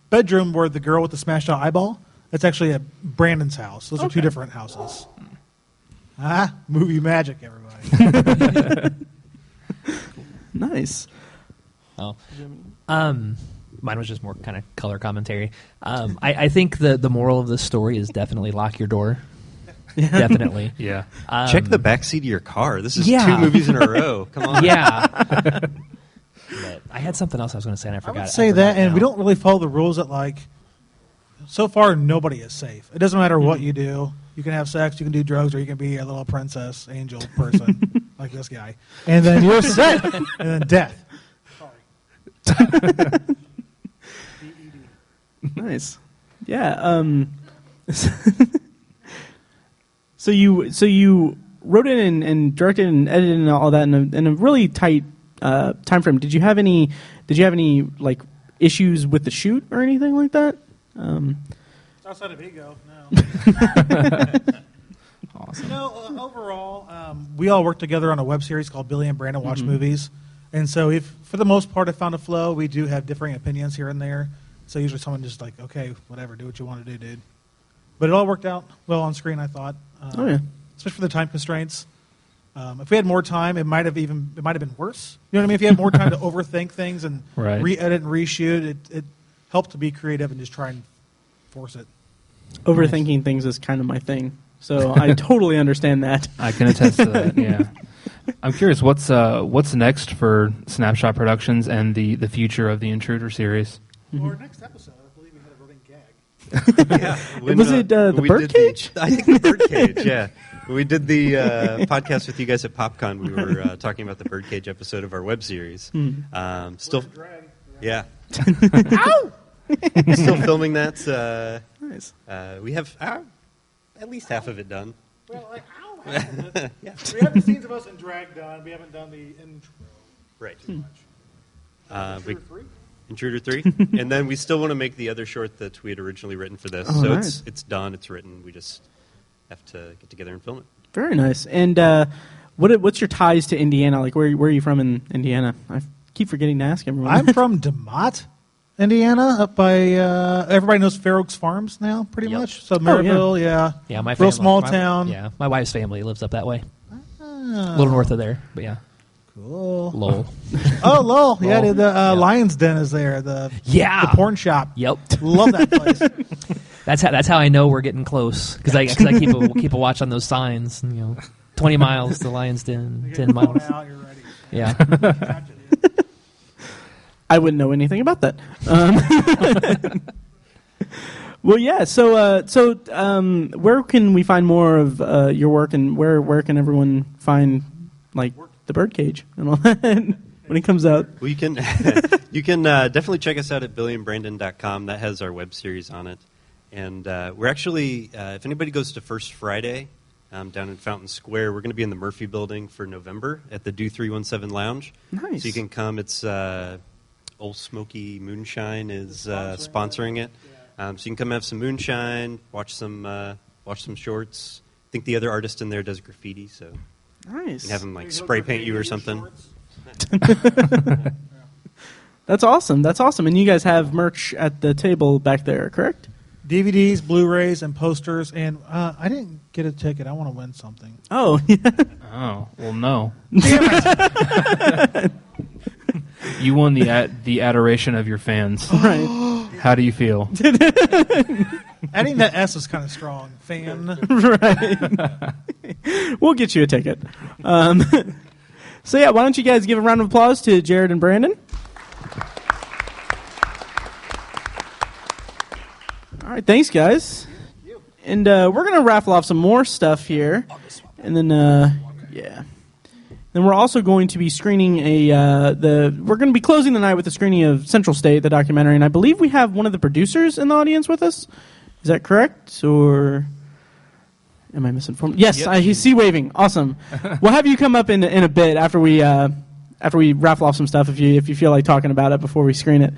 bedroom where the girl with the smashed out eyeball, that's actually at Brandon's house. Those are 2 different houses. Movie magic, everybody. Nice. Oh. Mine was just more kind of color commentary. I think the moral of this story is definitely lock your door. Definitely. Yeah. Check the backseat of your car. This is 2 Yeah. movies in a row. Come on. Yeah. But I had something else I was going to say, and I forgot. I would say that, and we don't really follow the rules that, like, so far, nobody is safe. It doesn't matter what you do. You can have sex, you can do drugs, or you can be a little princess, angel person, like this guy. And then you're set. And then death. Sorry. Nice. Yeah. So you wrote it and directed and edited and all that in a really tight time frame. Did you have any like issues with the shoot or anything like that? Outside of ego, no. Awesome. No, overall, we all worked together on a web series called Billy and Brandon Watch Movies. And so if, for the most part, I found a flow. We do have differing opinions here and there. So usually someone just like, okay, whatever, do what you want to do, dude. But it all worked out well on screen, I thought. Especially for the time constraints. If we had more time, it might have been worse. You know what I mean? If you had more time to overthink things and re-edit and reshoot, it helped to be creative and just try and force it. Overthinking things is kind of my thing, so I totally understand that. I can attest to that. Yeah, I'm curious what's next for Synapshot Productions and the future of the Intruder series. Well, our next episode, I believe we had a running gag. Yeah. Was it the birdcage? I think the birdcage. Yeah. We did the podcast with you guys at PopCon. We were talking about the birdcage episode of our web series. Still, yeah. Ow! Still filming that. Nice. We have at least half of it done. Well, like, ow, half of it. Yeah. We have the scenes of us in drag done. We haven't done the intro. Right. Intruder 3? Intruder 3. And then we still want to make the other short that we had originally written for this. Oh, so nice. it's done, it's written. We just have to get together and film it. Very nice. And what's your ties to Indiana? Like, where are you from in Indiana? I keep forgetting to ask everyone. I'm from DeMott, Indiana, up by everybody knows Fair Oaks Farms now, pretty much. So Maryville, yeah. Yeah, my real family, small town. Yeah, my wife's family lives up that way. A little north of there, but yeah. Cool. Lowell. Oh, Lowell. Yeah, Lowell. the Lion's Den is there. The porn shop. Yep. Love that place. That's how I know we're getting close because I keep a watch on those signs. 20 miles to Lion's Den, 10 miles. Out, you're ready. Yeah. I wouldn't know anything about that. Well, yeah. So, where can we find more of your work, and where can everyone find like the birdcage and all that? when it comes out. Well, you can definitely check us out at billyandbrandon.com. That has our web series on it. And we're actually, if anybody goes to First Friday down in Fountain Square, we're going to be in the Murphy Building for November at the Do 317 Lounge. Nice. So you can come. It's Old Smoky Moonshine is sponsoring it. So you can come have some moonshine, watch some shorts. I think the other artist in there does graffiti, so nice. You can have him like spray paint you or something. That's awesome. That's awesome. And you guys have merch at the table back there, correct? DVDs, Blu-rays, and posters. And I didn't get a ticket. I want to win something. Oh, yeah. Oh, well, no. Damn it. You won the adoration of your fans. Right. How do you feel? Adding that S is kind of strong. Fan. Right. We'll get you a ticket. So, yeah, why don't you guys give a round of applause to Jarrod and Brandon? All right, thanks, guys. And we're going to raffle off some more stuff here. And then, yeah. Then we're also going to be screening we're going to be closing the night with a screening of Central State, the documentary. And I believe we have one of the producers in the audience with us. Is that correct? Or am I misinformed? Yes, Yep. I see waving. Awesome. We'll have you come up in a bit after we raffle off some stuff if you feel like talking about it before we screen it.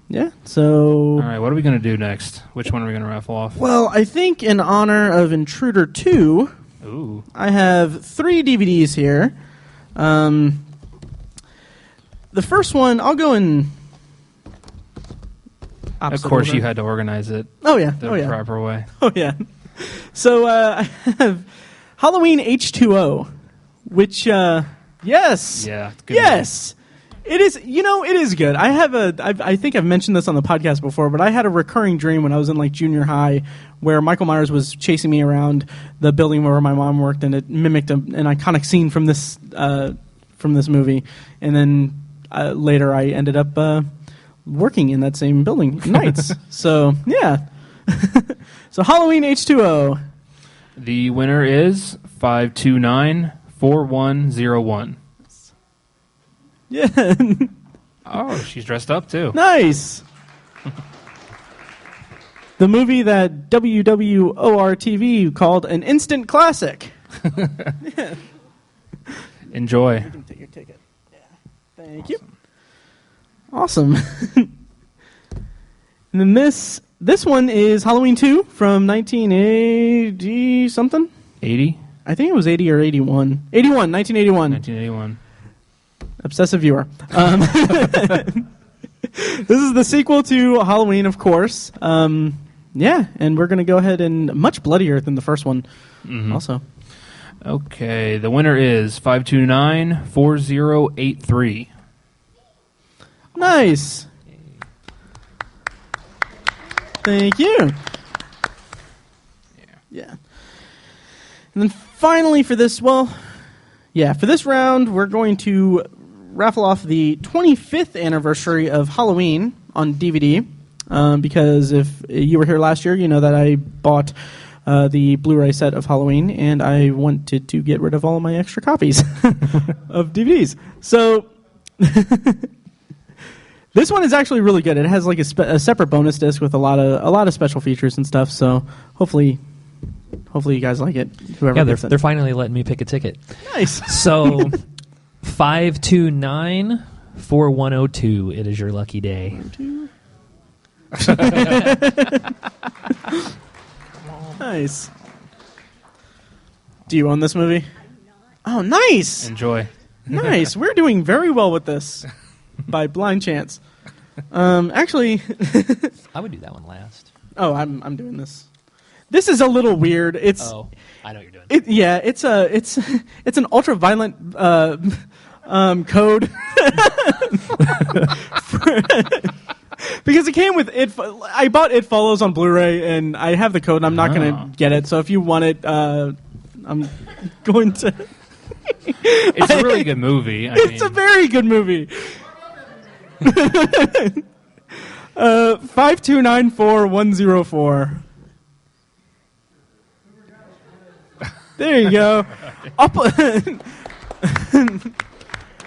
Yeah, so... All right, what are we going to do next? Which one are we going to raffle off? Well, I think in honor of Intruder 2, Ooh. I have 3 DVDs here. The first one, I'll go in... Of course, you had to organize it Oh, yeah. the proper way. Oh, yeah. So, I have Halloween H2O, which, yes. Yeah. It's good Yes. It is, it is good. I think I've mentioned this on the podcast before, but I had a recurring dream when I was in like junior high where Michael Myers was chasing me around the building where my mom worked, and it mimicked an iconic scene from this movie. And then later I ended up working in that same building nights. So, yeah. So Halloween H2O. The winner is 5294101. Yeah. Oh, she's dressed up too. Nice. The movie that WWOR-TV called an instant classic. Yeah. Enjoy. You can take your ticket. Yeah. Thank you. Awesome. And then this one is Halloween 2 from 1980 something. 80? I think it was 80 or 81. 1981. 1981. Obsessive Viewer. This is the sequel to Halloween, of course. Yeah, and we're going to go ahead and much bloodier than the first one also. Okay, the winner is 5294083. Nice. Thank you. Yeah. And then finally for this round, we're going to raffle off the 25th anniversary of Halloween on DVD. Because if you were here last year, you know that I bought the Blu-ray set of Halloween, and I wanted to get rid of all of my extra copies of DVDs. So this one is actually really good. It has like a separate bonus disc with a lot of special features and stuff. So hopefully you guys like it. Whoever they're finally letting me pick a ticket. Nice. So 5294102. It is your lucky day. Nice. Do you own this movie? Oh, nice. Enjoy. Nice. We're doing very well with this by blind chance. Actually, I would do that one last. Oh, I'm doing this. This is a little weird. I know what you're doing. It's an ultra violent code. Because it came with it. I bought It Follows on Blu-ray, and I have the code, and I'm not going to get it. So if you want it, I'm going to. It's a really good movie. It's a very good movie. 5294104. There you go.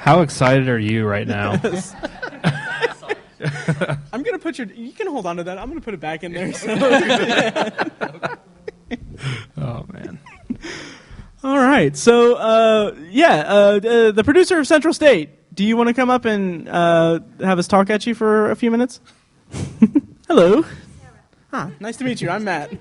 How excited are you right now? I'm going to put you can hold on to that. I'm going to put it back in there. So. Oh, man. All right. So, the producer of Central State, do you want to come up and have us talk at you for a few minutes? Hello. Huh, nice to meet you. I'm Matt.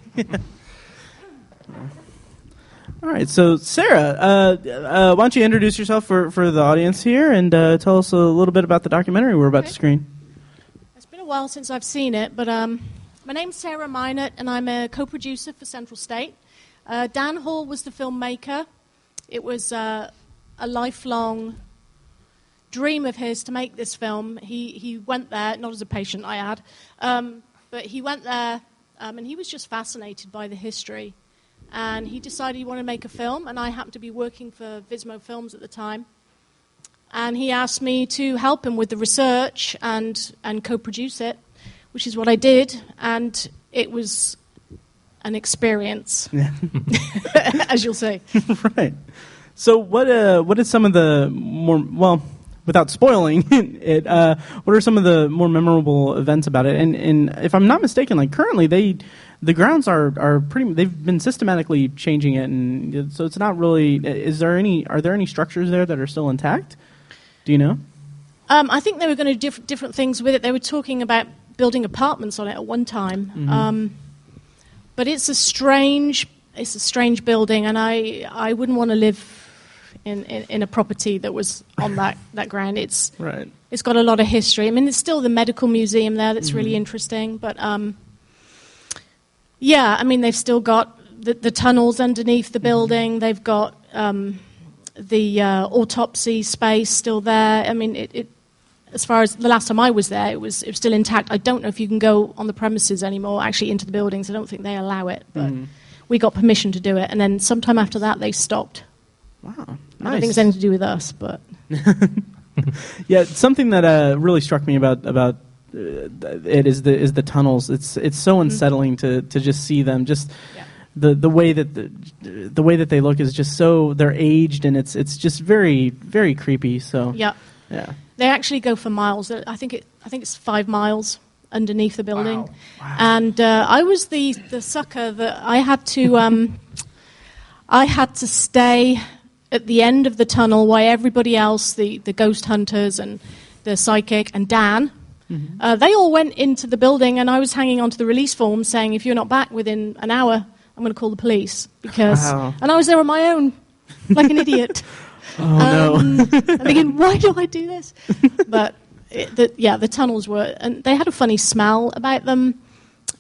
All right. So, Sarah, why don't you introduce yourself for the audience here and tell us a little bit about the documentary we're about to screen. It's been a while since I've seen it, but my name's Sarah Minot, and I'm a co-producer for Central State. Dan Hall was the filmmaker. It was a lifelong dream of his to make this film. He went there, not as a patient I had, but he went there, and he was just fascinated by the history. And he decided he wanted to make a film, and I happened to be working for Vizmo Films at the time. And he asked me to help him with the research and co-produce it, which is what I did, and it was an experience, as you'll see. Right. So what are some of the more, well, without spoiling it, what are some of the more memorable events about it? And if I'm not mistaken, like currently the grounds are pretty, they've been systematically changing it, and so it's not really, are there any structures there that are still intact? Do you know? I think they were going to do different things with it. They were talking about building apartments on it at one time. Mm-hmm. But it's a strange building, and I wouldn't want to live in a property that was on that ground. It's right. It's got a lot of history. I mean, there's still the medical museum there that's really interesting, but yeah, I mean, they've still got the tunnels underneath the building. They've got the autopsy space still there. I mean, it as far as the last time I was there, it was still intact. I don't know if you can go on the premises anymore, actually into the buildings. I don't think they allow it, but we got permission to do it. And then sometime after that, they stopped. Wow, nice. I don't think it's anything to do with us, but yeah, something that really struck me about it is the tunnels. It's so unsettling to just see them. Just the way that the way that they look is just so, they're aged, and it's just very, very creepy. So yeah. They actually go for miles. I think it's 5 miles underneath the building. Wow. And I was the sucker that I had to stay at the end of the tunnel while everybody else, the ghost hunters and the psychic and Dan, they all went into the building, and I was hanging onto the release form saying, if you're not back within an hour, I'm going to call the police. And I was there on my own, like an idiot. Oh, no. I'm thinking, why do I do this? But the tunnels were, and they had a funny smell about them.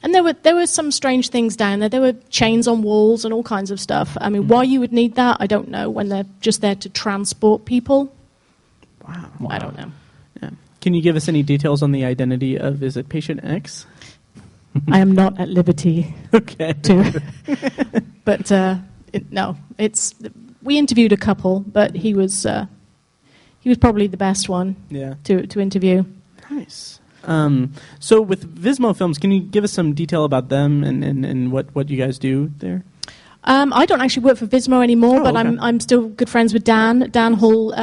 And there were some strange things down there. There were chains on walls and all kinds of stuff. I mean, why you would need that, I don't know, when they're just there to transport people. Wow. I don't know. Yeah. Can you give us any details on the identity of, is it Patient X? I am not at liberty okay. to. But no, it's... We interviewed a couple, but he was probably the best one to interview. Nice. So with Vizmo Films, can you give us some detail about them and what you guys do there? I don't actually work for Vizmo anymore, but okay. I'm still good friends with Dan. Dan Hall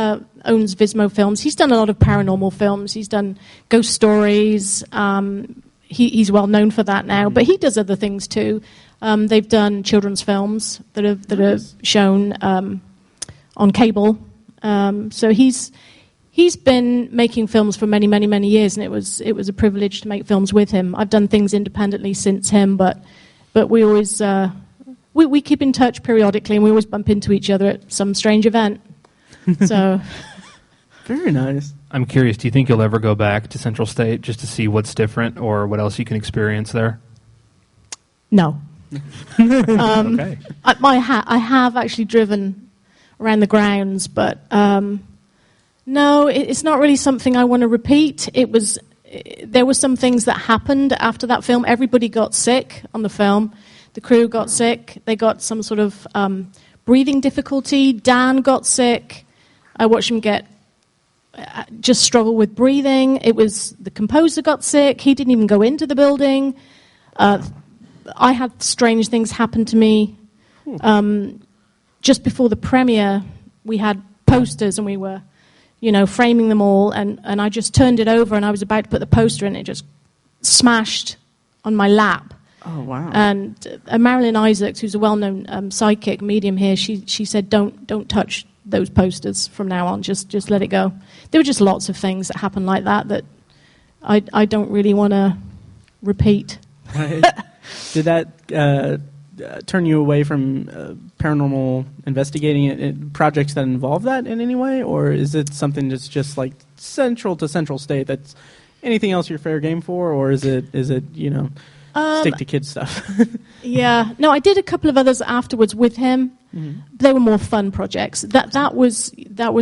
owns Vizmo Films. He's done a lot of paranormal films. He's done ghost stories. He's well known for that now, but he does other things too. They've done children's films that are shown on cable. So he's been making films for many, many, many years, and it was a privilege to make films with him. I've done things independently since him, but we always we keep in touch periodically, and we always bump into each other at some strange event. So very nice. I'm curious, do you think you'll ever go back to Central State just to see what's different or what else you can experience there? No. Okay. I have actually driven around the grounds, but no, it's not really something I want to repeat. There were some things that happened after that film. Everybody got sick on the film. The crew got sick. They got some sort of breathing difficulty. Dan got sick. I watched him just struggle with breathing. The composer got sick. He didn't even go into the building. I had strange things happen to me. Just before the premiere, we had posters, and we were, framing them all, and I just turned it over, and I was about to put the poster in, and it just smashed on my lap. Oh, wow. And Marilyn Isaacs, who's a well-known psychic medium here, she said, don't touch those posters from now on. Just let it go. There were just lots of things that happened like that I don't really want to repeat. Did that turn you away from paranormal investigating projects that involve that in any way, or is it something that's just like central to Central State? That's anything else you're fair game for, or is it stick to kids stuff? Yeah, no, I did a couple of others afterwards with him. Mm-hmm. They were more fun projects. That was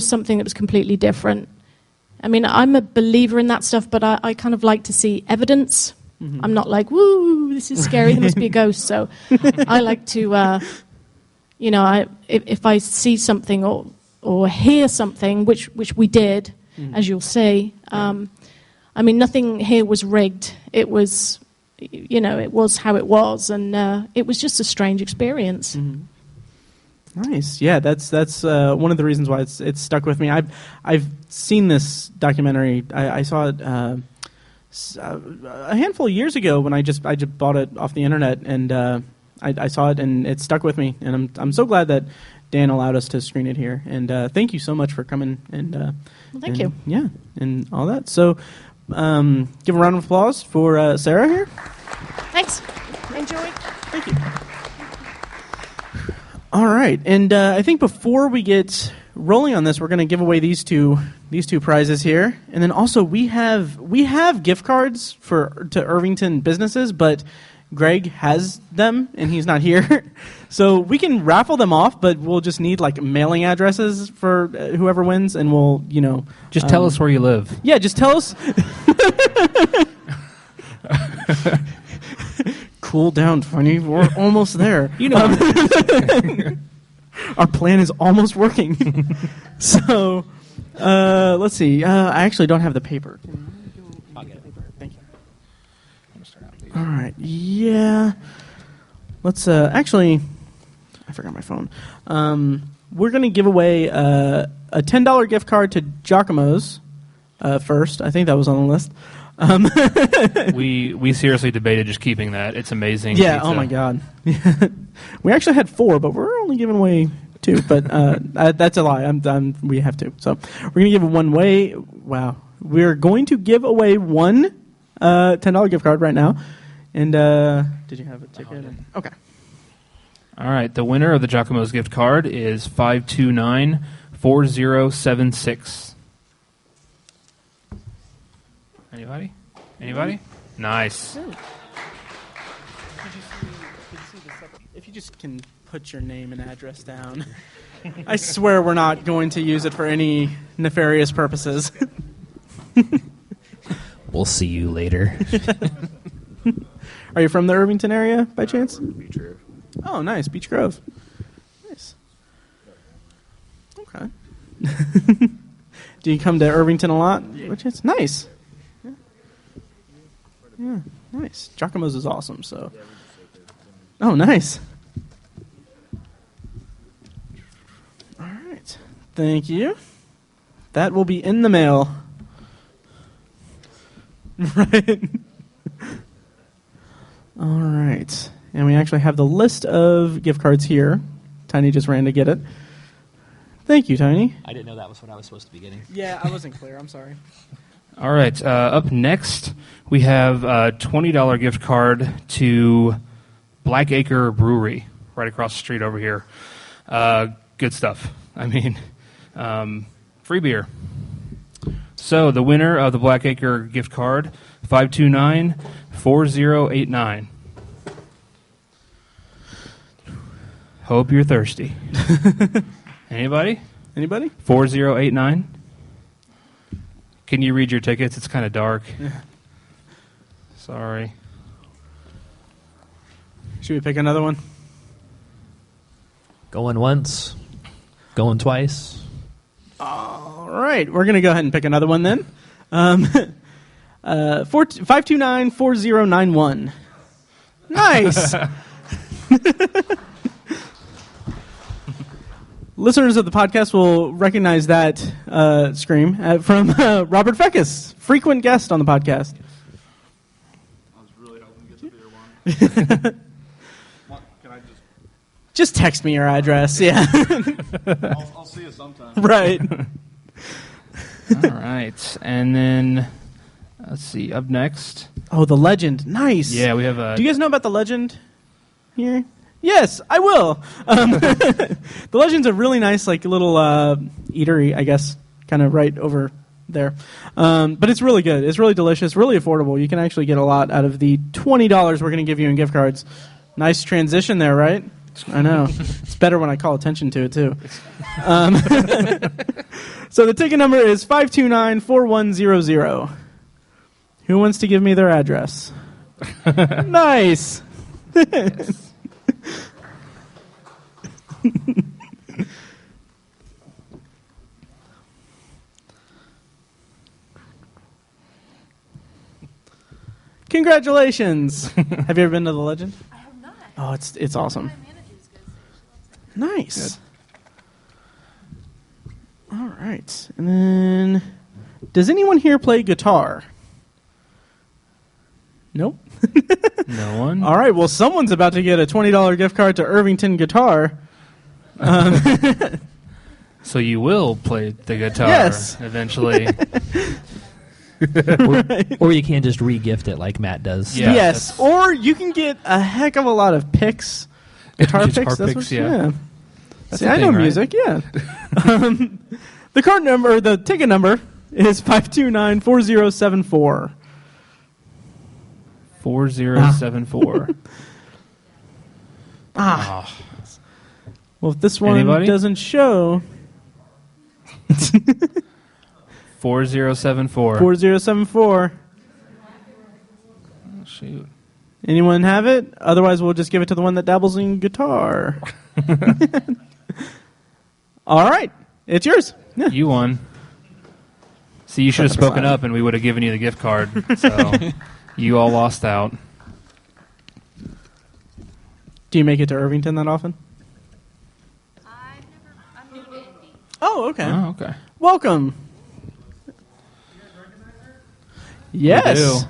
something that was completely different. I mean, I'm a believer in that stuff, but I kind of like to see evidence. Mm-hmm. I'm not like, woo, this is scary, there must be a ghost. So I like to, if I see something or hear something, which we did, mm-hmm. as you'll see, I mean, nothing here was rigged. It was, it was how it was, and it was just a strange experience. Mm-hmm. Nice, yeah. That's one of the reasons why it's stuck with me. I've seen this documentary. I saw it a handful of years ago when I just bought it off the internet, and I saw it, and it stuck with me. And I'm so glad that Dan allowed us to screen it here. And thank you so much for coming. And well, thank you. Yeah, and all that. So give a round of applause for Sarah here. Thanks. Enjoy. Thank you. All right, and I think before we get rolling on this, we're going to give away these two prizes here, and then also we have gift cards to Irvington businesses, but Greg has them and he's not here, so we can raffle them off, but we'll just need like mailing addresses for whoever wins, and we'll just tell us where you live. Yeah, just tell us. Cool down, Funny. We're almost there. Our plan is almost working. So, let's see. I actually don't have the paper. I'll get it. Thank you. All right. Yeah. Let's actually. I forgot my phone. We're going to give away a $10 gift card to Giacomo's first. I think that was on the list. We seriously debated just keeping that. It's amazing. Yeah. pizza. Oh my God. We actually had 4, but we're only giving away 2. But that's a lie. We have 2. So we're gonna give one away. Wow. We're going to give away one $10 gift card right now. And did you have a ticket? Okay. All right. The winner of the Giacomo's gift card is 529-4076. Anybody? Nice. If you just can put your name and address down. I swear we're not going to use it for any nefarious purposes. We'll see you later. Are you from the Irvington area by chance? Beach Grove. Oh, nice. Beach Grove. Nice. Okay. Do you come to Irvington a lot? Yeah. Nice. Yeah, nice. Giacomo's is awesome, so. Oh, nice. All right. Thank you. That will be in the mail. Right. All right. And we actually have the list of gift cards here. Tiny just ran to get it. Thank you, Tiny. I didn't know that was what I was supposed to be getting. Yeah, I wasn't clear. I'm sorry. All right. Up next, we have a $20 gift card to Blackacre Brewery, right across the street over here. Good stuff. I mean, free beer. So the winner of the Blackacre gift card, 529-4089. Hope you're thirsty. Anybody? 4089. Can you read your tickets? It's kind of dark. Yeah. Sorry. Should we pick another one? Going once, going twice. All right. We're going to go ahead and pick another one then. 529-4091. Nice. listeners of the podcast will recognize that scream from Robert Feckus, frequent guest on the podcast. I was really hoping to get the beer one. Can I just text me your address? Yeah. I'll see you sometime. Right. All right. And then, let's see, up next. Oh, The Legend. Nice. Yeah, we have a... Do you guys know about The Legend here? Yes, I will. The Legend's a really nice, like, little eatery, I guess, kind of right over there. But it's really good. It's really delicious, really affordable. You can actually get a lot out of the $20 we're going to give you in gift cards. Nice transition there, right? I know. It's better when I call attention to it, too. So the ticket number is 529-4100. Who wants to give me their address? Nice. Congratulations. Have you ever been to The Legend? I have not. Oh, it's awesome. My manager's good. Nice. Good. All right. And then, does anyone here play guitar? Nope. No one? All right. Well, someone's about to get a $20 gift card to Irvington Guitar. So you will play the guitar Yes. eventually. Or you can just re-gift it like Matt does. Yeah, yes. Or you can get a heck of a lot of picks. Guitar picks. That's picks, what, yeah. See, the I know thing, right? music, yeah. The card number, the ticket number is 529-4074. 4074. Ah. Well, if this one Anybody? doesn't show... 4074. 4074. Oh, shoot. Anyone have it? Otherwise, we'll just give it to the one that dabbles in guitar. All right. It's yours. Yeah. You won. See, you should have spoken up and we would have given you the gift card. So you all lost out. Do you make it to Irvington that often? I'm new to Indy. Oh, okay. Oh, okay. Welcome. Yes.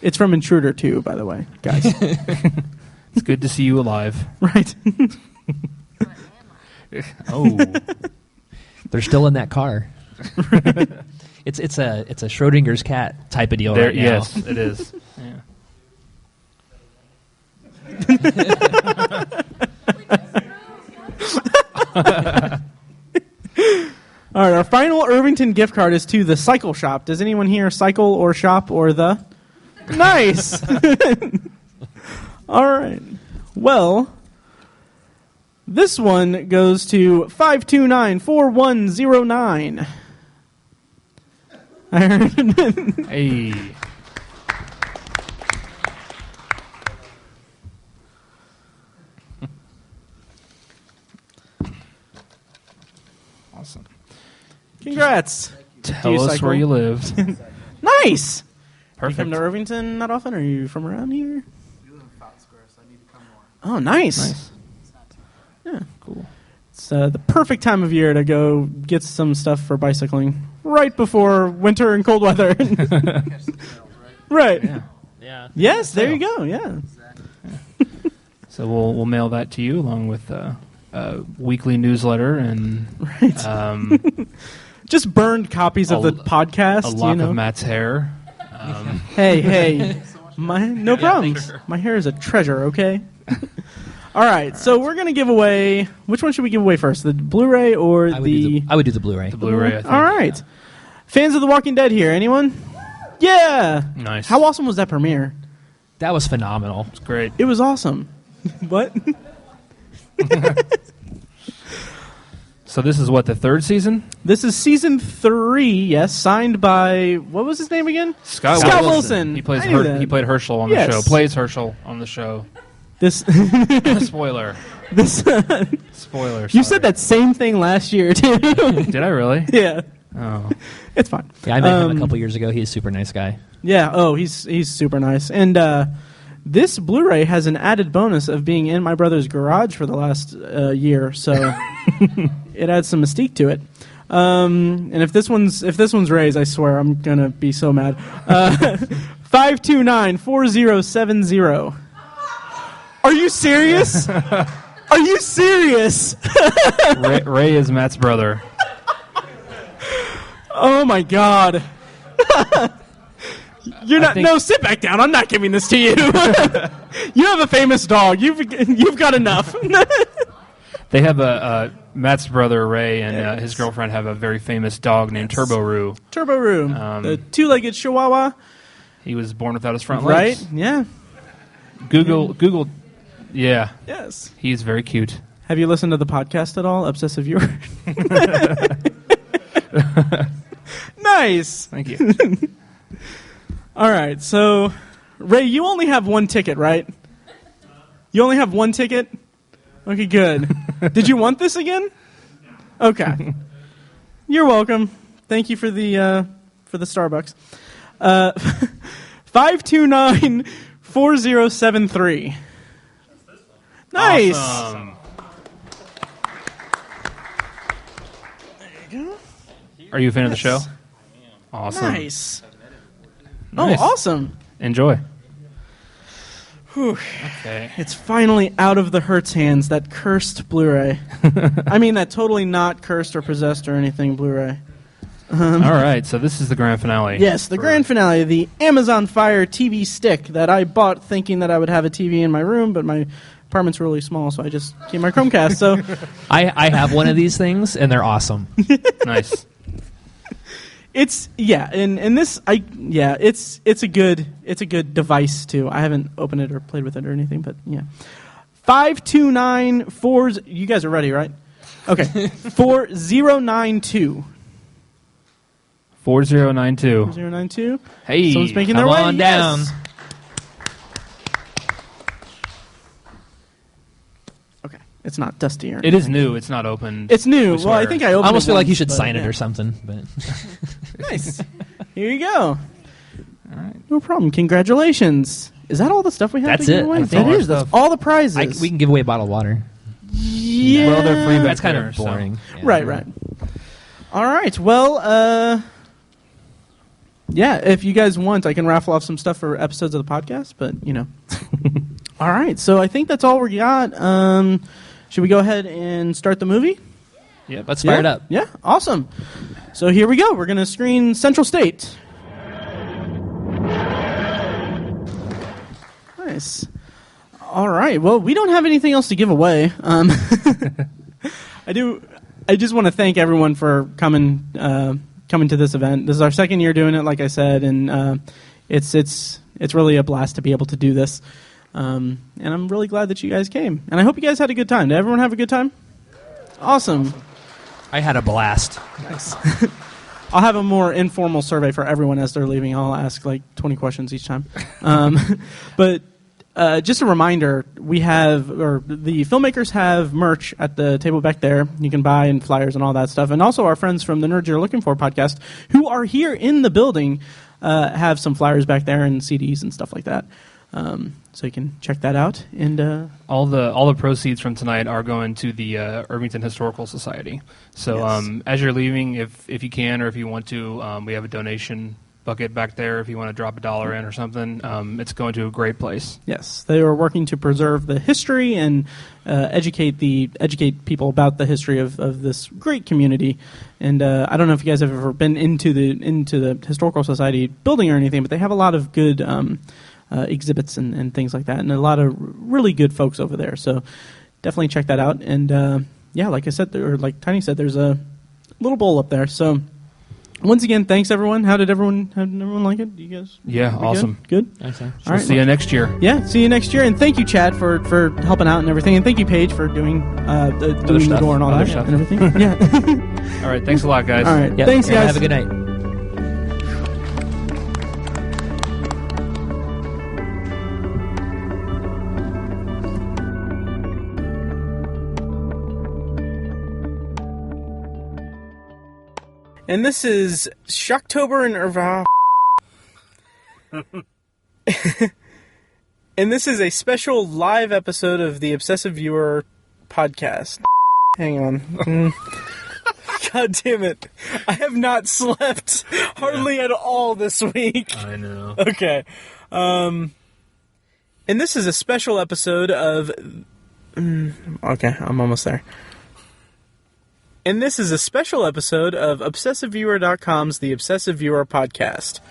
It's from Intruder 2, by the way, guys. It's good to see you alive. Right. Oh. They're still in that car. It's a Schrodinger's cat type of deal right now. Yes, it is. Yeah. All right, our final Irvington gift card is to the Cycle Shop. Does anyone here cycle or shop or the? Nice. All right. Well, this one goes to 529-4109. I heard. Hey. Awesome. Congrats. Tell you us cycle? where you live. Nice. Perfect. You come to Irvington that often? Or are you from around here? We live in Fountain Square, so I need to come more. Oh, nice. Nice. Yeah. Cool. It's the perfect time of year to go get some stuff for bicycling right before winter and cold weather. Right. Yeah. Yes, there you go. Yeah. So we'll mail that to you along with a weekly newsletter and Just burned copies of the podcast. a lock you know? of Matt's hair. Hey, no problems. My hair is a treasure. Okay. All right. So we're gonna give away. Which one should we give away first? The Blu-ray or I would do the Blu-ray. The Blu-ray, I think. All right. Fans of The Walking Dead here? Anyone? Yeah. Nice. How awesome was that premiere? That was phenomenal. It's great. It was awesome. What? So this is what, the third season? This is season 3. Yes, signed by what was his name again? Scott Wilson. He plays. I knew that. He played Herschel on Yes. the show. Plays Herschel on the show. This. Spoiler. This. Spoiler. You said that same thing last year too. Did I really? Yeah. Oh. It's fine. Yeah, I met him a couple years ago. He's a super nice guy. Yeah. Oh, he's super nice. And This Blu-ray has an added bonus of being in my brother's garage for the last year, so it adds some mystique to it. And if this one's Ray's, I swear I'm gonna be so mad. 529-4070. Are you serious? Are you serious? Ray is Matt's brother. Oh my God. You're not. No, sit back down. I'm not giving this to you. You have a famous dog. You've got enough. They have Matt's brother Ray and his girlfriend have a very famous dog named Turbo Roo. Turbo Roo, the two-legged Chihuahua. He was born without his front right? legs. Yeah. Google. Yeah. Yes. He's very cute. Have you listened to the podcast at all, Obsessive Viewer? Nice. Thank you. All right, so Ray, you only have one ticket, right? You only have one ticket? Okay, good. Did you want this again? Okay. You're welcome. Thank you for the Starbucks. 529-4073. Nice. Awesome. There you go. Are you a fan of the show? Awesome. Nice. Nice. Oh, awesome. Enjoy. Whew. Okay. It's finally out of the Hertz hands, that cursed Blu-ray. I mean, that totally not cursed or possessed or anything Blu-ray. All right, so this is the grand finale. Yes, the grand finale, the Amazon Fire TV stick that I bought thinking that I would have a TV in my room, but my apartment's really small, so I just keep my Chromecast. So I have one of these things, and they're awesome. Nice. It's it's a good device too. I haven't opened it or played with it or anything, but yeah. 529-4. You guys are ready, right? Okay. 4092. 4092. 4092. Hey, someone's making come their way. on down. Yes. Okay. It's not dusty or anything. It is new. It's not open. It's new. We Well, I swear. think I opened it. I almost feel like you once, should but, sign it yeah. or something. But Nice. Here you go. All right. No problem. Congratulations. Is that all the stuff we have That's to give it. away? That's That all our is. That's stuff. all the prizes. we can give away a bottle of water. Yeah. Well, they're free back That's kind there, of so- boring. Yeah. Right. All right. Well, yeah, if you guys want, I can raffle off some stuff for episodes of the podcast, but, you know. All right. So I think that's all we got. Should we go ahead and start the movie? Yep. Let's fire it up. Yeah. Awesome. So here we go. We're going to screen Central State. Nice. All right. Well, we don't have anything else to give away. I just want to thank everyone for coming to this event. This is our second year doing it, like I said, and it's really a blast to be able to do this. And I'm really glad that you guys came. And I hope you guys had a good time. Did everyone have a good time? Awesome. I had a blast. Nice. I'll have a more informal survey for everyone as they're leaving. I'll ask like 20 questions each time. But just a reminder, the filmmakers have merch at the table back there. You can buy and flyers and all that stuff. And also our friends from the Nerds You're Looking For podcast, who are here in the building, have some flyers back there and CDs and stuff like that. So you can check that out. And All the proceeds from tonight are going to the Irvington Historical Society. So Yes. as you're leaving, if you can or if you want to, we have a donation bucket back there. If you want to drop $1 in or something, it's going to a great place. yes, they are working to preserve the history and educate people about the history of this great community. And I don't know if you guys have ever been into the Historical Society building or anything, but they have a lot of good exhibits and things like that, and a lot of really good folks over there. So definitely check that out. And yeah, like I said, or like Tiny said, there's a little bowl up there. So once again, thanks everyone. How did everyone like it? You guys? Yeah, we awesome. Good. Okay. All We'll right. see you next year. Yeah, see you next year. And thank you, Chad, for helping out and everything. And thank you, Paige, for doing the stuff. door and all Other that stuff. and everything. Yeah. All right, thanks a lot, guys. All right. Yep. Thanks, guys. Have a good night. And this is Shocktober in Irving. And this is a special live episode of the Obsessive Viewer podcast. Hang on. God damn it. I have not slept hardly at all this week. I know. Okay. And this is a special episode of... okay, I'm almost there. And this is a special episode of ObsessiveViewer.com's The Obsessive Viewer podcast.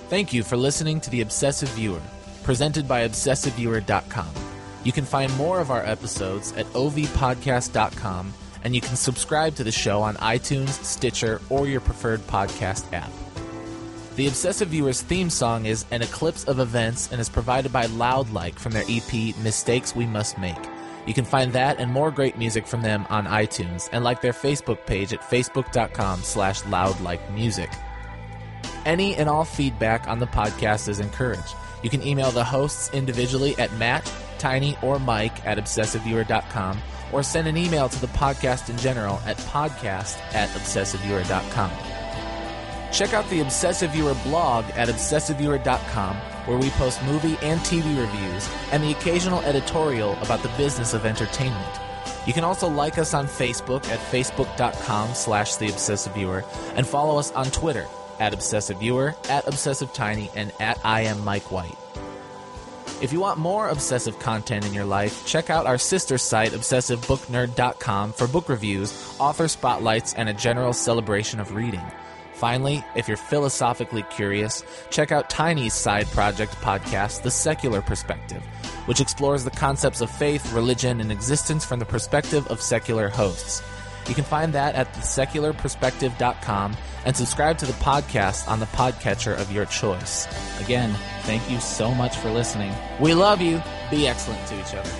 Thank you for listening to The Obsessive Viewer, presented by ObsessiveViewer.com. You can find more of our episodes at ovpodcast.com, and you can subscribe to the show on iTunes, Stitcher, or your preferred podcast app. The Obsessive Viewer's theme song is An Eclipse of Events and is provided by Loudlike from their EP Mistakes We Must Make. You can find that and more great music from them on iTunes and like their Facebook page at facebook.com/loudlikemusic. Any and all feedback on the podcast is encouraged. You can email the hosts individually at Matt, Tiny, or Mike at ObsessiveViewer.com, or send an email to the podcast in general at podcast@ObsessiveViewer.com. Check out the Obsessive Viewer blog at ObsessiveViewer.com, where we post movie and TV reviews and the occasional editorial about the business of entertainment. You can also like us on Facebook at facebook.com/TheObsessiveViewer and follow us on Twitter at ObsessiveViewer, at ObsessiveTiny, and at IamMikeWhite. If you want more obsessive content in your life, check out our sister site, ObsessiveBookNerd.com, for book reviews, author spotlights, and a general celebration of reading. Finally, if you're philosophically curious, check out Tiny's side project podcast, The Secular Perspective, which explores the concepts of faith, religion, and existence from the perspective of secular hosts. You can find that at thesecularperspective.com and subscribe to the podcast on the podcatcher of your choice. Again, thank you so much for listening. We love you. Be excellent to each other.